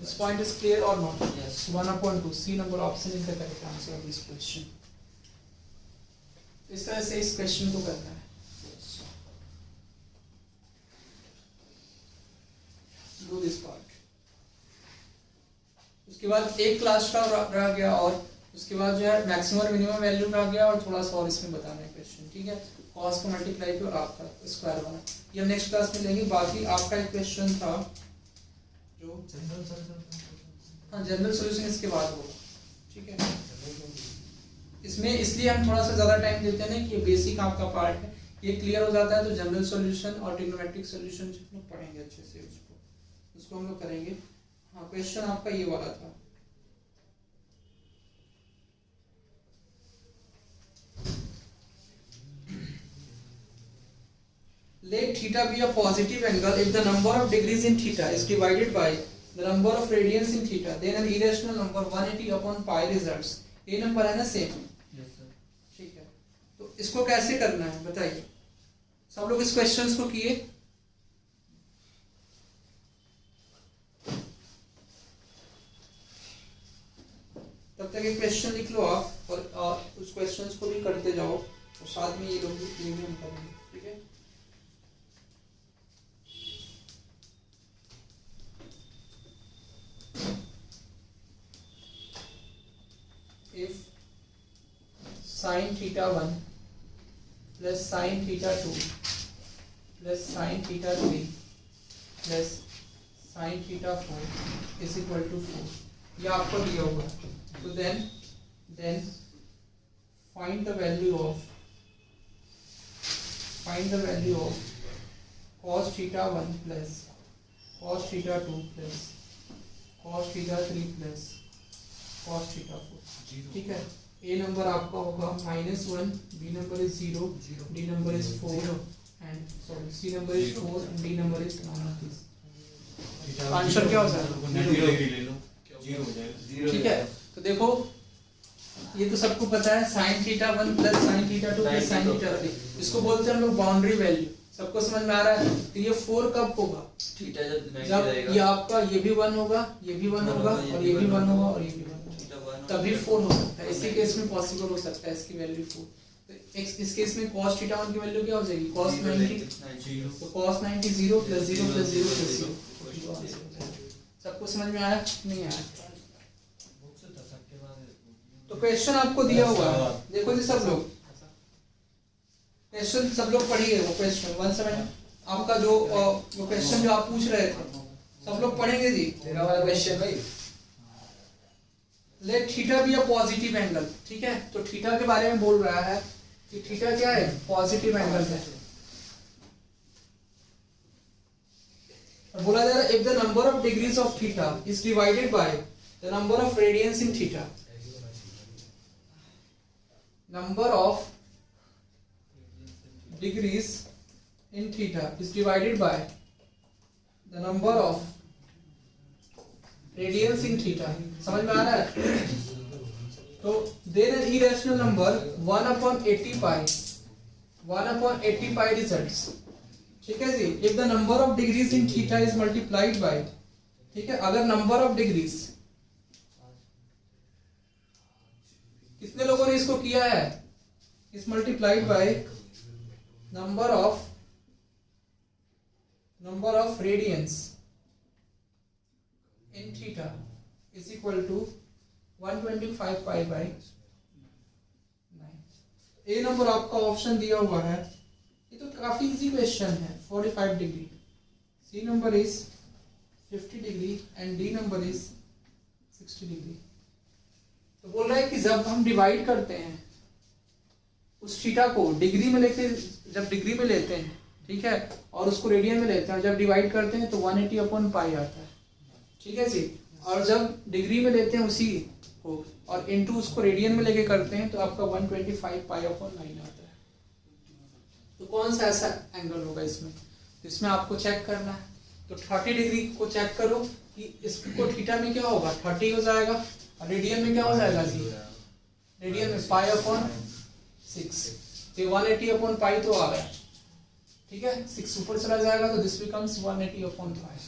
This point is clear or not? Yes. 1/2. C number option is the correct answer of this question. इस तरह से इस क्वेश्चन को करना है. Do this part. उसके बाद एक क्लास का रह गया और उसके बाद जो है मैक्सिमम और मिनिमम वैल्यू रह गया और थोड़ा सा और इसमें बताना है क्वेश्चन. ठीक है, cos को मल्टीप्लाई किया और आपका स्क्वायर बना. ये हम नेक्स्ट क्लास में लेंगे. बाकी आपका एक क्वेश्चन था जो हाँ जनरल सॉल्यूशन इसके बाद होगा. ठीक है, इसमें इसलिए हम थोड़ा सा ज़्यादा टाइम देते हैं ना कि ये बेसिक आपका पार्ट है. ये क्लियर हो जाता है तो जनरल सॉल्यूशन और ट्रिग्नोमेट्रिक सॉल्यूशन हम लोग पढ़ेंगे अच्छे से. उसको हम लोग करेंगे. हाँ, क्वेश्चन आपका ये वाला था. Let theta be a positive angle if the number of degrees in theta is divided by the number of radians in theta. Then an irrational number 180 upon pi results. ये नंबर है ना same. ठीक है, तो इसको कैसे करना है बताइए. सब लोग इस क्वेश्चंस को किए? तब तक एक क्वेश्चन लिख लो आप और उस क्वेश्चंस को भी करते जाओ और साथ में ये लोग भी हम करेंगे. ठीक है, sine theta 1 plus sine theta 2 plus sine theta 3 plus sine theta 4 is equal to 4, ये आपको दिया होगा। तो then find the value of cos theta 1 plus cos theta 2 plus cos theta 3 plus cos theta 4, ठीक है। ए नंबर आपका होगा -1, B number is 0, D number is 4 and sorry C number is 4 and D number is -3। Answer क्या हो जाएगा? 90 degree ले लो, 0 हो जाएगा। ठीक है, तो देखो ये तो सबको पता है sin theta 1 plus sin theta 2 plus sin theta 3, इसको बोलते हैं हम लोग बाउंड्री वैल्यू। सबको समझ में आ रहा है? तो ये 4 कब होगा? थीटा जब जब नेगेटिव रहेगा, ये आपका ये भी 1 होगा, ये भी 1 होगा और ये भी 1 होगा और ये भी 1 होगा, थीटा 1 तभी 4 हो सकता है। इसी केस में पॉसिबल हो सकता है इसकी वैल्यू 4। तो इस केस में cos थीटा 1 की वैल्यू क्या हो जाएगी? cos 90, तो cos 90 0 प्लस 0 प्लस 0 प्लस 0। सबको समझ में आया? नहीं आया? तो क्वेश्चन आपको दिया हुआ है, देखो जी सब लोग क्वेश्चन सब लोग पढ़िए। वो क्वेश्चन 17 आपका जो वो क्वेश्चन जो आप पूछ रहे थे सब लोग पढ़ेंगे जी। मेरा वाला क्वेश्चन भाई, let theta be a positive angle, ठीक है। तो थीटा के बारे में बोल रहा है कि थीटा क्या है? पॉजिटिव एंगल है। और बोला जा रहा है if the number of degrees of theta is divided by the number of radians in theta, number of degrees in theta is divided by the number of radians in theta। समझ में आ रहा है? तो then an irrational number 1/80 pi 1/80 pi results, ठीक है जी। if the number of degrees in theta is multiplied by, ठीक है, अगर number of degrees, कितने लोगों ने इसको किया है? Is multiplied by number of radians in theta is equal to 125 pi by 9। A number आपका ऑप्शन दिया हुआ है, ये तो काफी इजी क्वेश्चन है। 45 degree, C number is 50 degree and D number is 60 degree. तो बोल रहा है कि जब हम डिवाइड करते हैं उस थीटा को डिग्री में लेके, जब डिग्री में लेते हैं, ठीक है, और उसको रेडियन में लेते हैं, जब डिवाइड करते हैं तो 180/पाई आता है, ठीक है जी। और जब डिग्री में लेते हैं उसी को और इनटू उसको रेडियन में लेके करते हैं तो आपका 125 आता है। तो कौन सा ऐसा एंगल होगा इसमें? तो इसमें आपको चेक करना है। तो 30 डिग्री को चेक करो कि इसको थीटा में क्या होगा? 30 हो जाएगा और रेडियन में क्या हो जाएगा जी? रेडियन में π/6, तो 180/पाई तो आ गया, ठीक है। 6 ऊपर चला जाएगा तो दिस बिकम्स 180/पाई।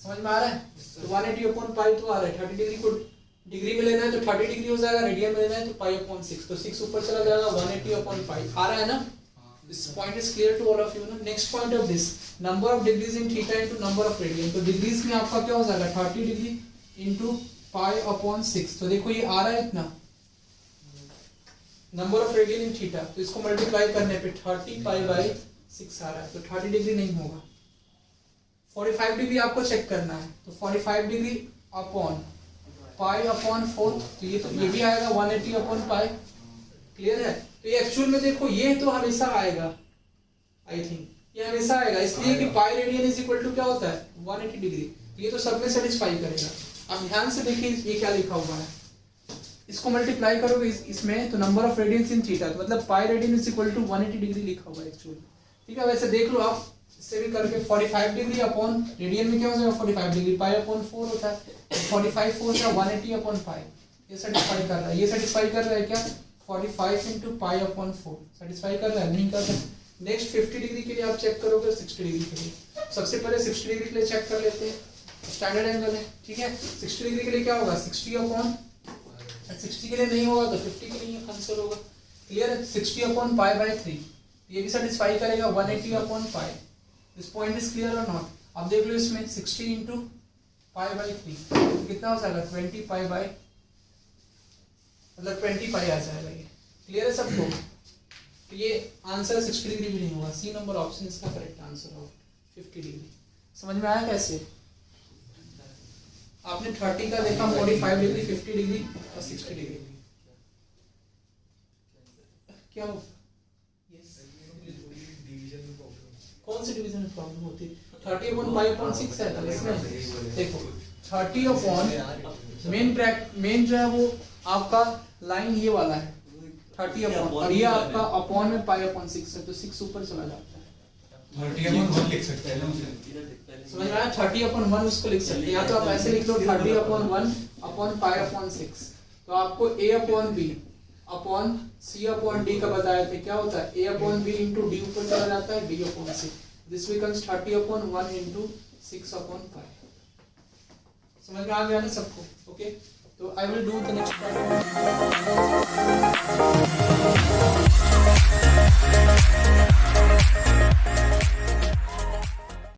समझ में आ रहा है? तो 180/पाई तो आ रहा है। 30 डिग्री को डिग्री में लेना है तो 30 डिग्री हो जाएगा, रेडियन में लेना है तो π/6, तो 6 ऊपर चला जाएगा, 180/पाई आ रहा है ना। This point is clear to all of you ना। Next point of this, number of degrees in theta into number of radian। तो डिग्रीज में आपका क्या हो जाएगा? 30 डिग्री into π/6। तो देखो ये आ रहा है इतना, number of radian in theta, तो इसको मल्टीप्लाई करने पे 30π/6 आ रहा है, तो 30 डिग्री नहीं होगा। 45 डिग्री आपको चेक करना है, तो 45 डिग्री अपॉन π/4, तो ये भी आएगा 180/पाई। क्लियर है? तो ये एक्चुअल में देखो ये तो हमेशा आएगा, आई थिंक ये हमेशा आएगा, इसलिए कि pi radian is equal to क्या होता है? 180 डिग्री। ये तो सब में सेटिस्फाई करेगा। अब ध्यान से देखिए ये क्या लिखा हुआ है, इसको मल्टीप्लाई करोगे इसमें तो number of radians in theta, तो मतलब pi radian is equal to 180 degree लिखा हुआ है एक्चुअली, ठीक है। वैसे देख लो आप इससे भी करके 45 डिग्री अपॉन रेडियन में क्या हो जाएगा? 45 डिग्री π/4 होता है, 45 4 का 180/पाई। ये सेटिस्फाई कर रहा है, ये सेटिस्फाई कर रहा है क्या? 45 into π/4 सेटिस्फाई कर रहा है? नहीं कर रहा है। नेक्स्ट 50 डिग्री के लिए आप चेक करोगे, 60 डिग्री के लिए। सबसे पहले 60 डिग्री के लिए चेक कर लेते हैं, स्टैंडर्ड एंगल है, ठीक है। 60 डिग्री के लिए क्या होगा? 60 के लिए नहीं होगा तो 50 के लिए आंसर होगा। क्लियर है? 60/π/3 ये भी सेटिस्फाई करेगा 180/पाई। दिस पॉइंट इज क्लियर और नॉट? अब देख लो इसमें 60 into π/3 कितना हो जाएगा? 20π, मतलब 20 पाई आ जाएगा ये, क्लियर है सबको? तो ये आंसर 60 डिग्री भी नहीं होगा, सी नंबर ऑप्शन इसका करेक्ट आंसर होगा 50 डिग्री। समझ में आया कैसे? आपने 30 का देखा 45 डिग्री, 50 डिग्री और 60 डिग्री। क्या हो? कौन सी डिवीजन में प्रॉब्लम होती है? 30/5/6 है, तो इसमें देखो 30 अपॉन मेन जो है वो आपका लाइन ये वाला है 30 अपॉन, और ये आपका अपॉन में पाई/6 है, तो 6 ऊपर चला जाता है। 30/1 लिख सकते हैं ना। समझ में आया? 30/1 उसको लिख सकते हैं, या तो आप ऐसे लिख लो 30/1 अपॉन पाई/6। तो आपको a/b अपॉन c/d का बताया थे, क्या होता है a/b इंटू d ऊपर चला जाता है d/c। This becomes 30/1 into 6/5। समझ में आ गया ना सबको? ओके, तो I will do the next part.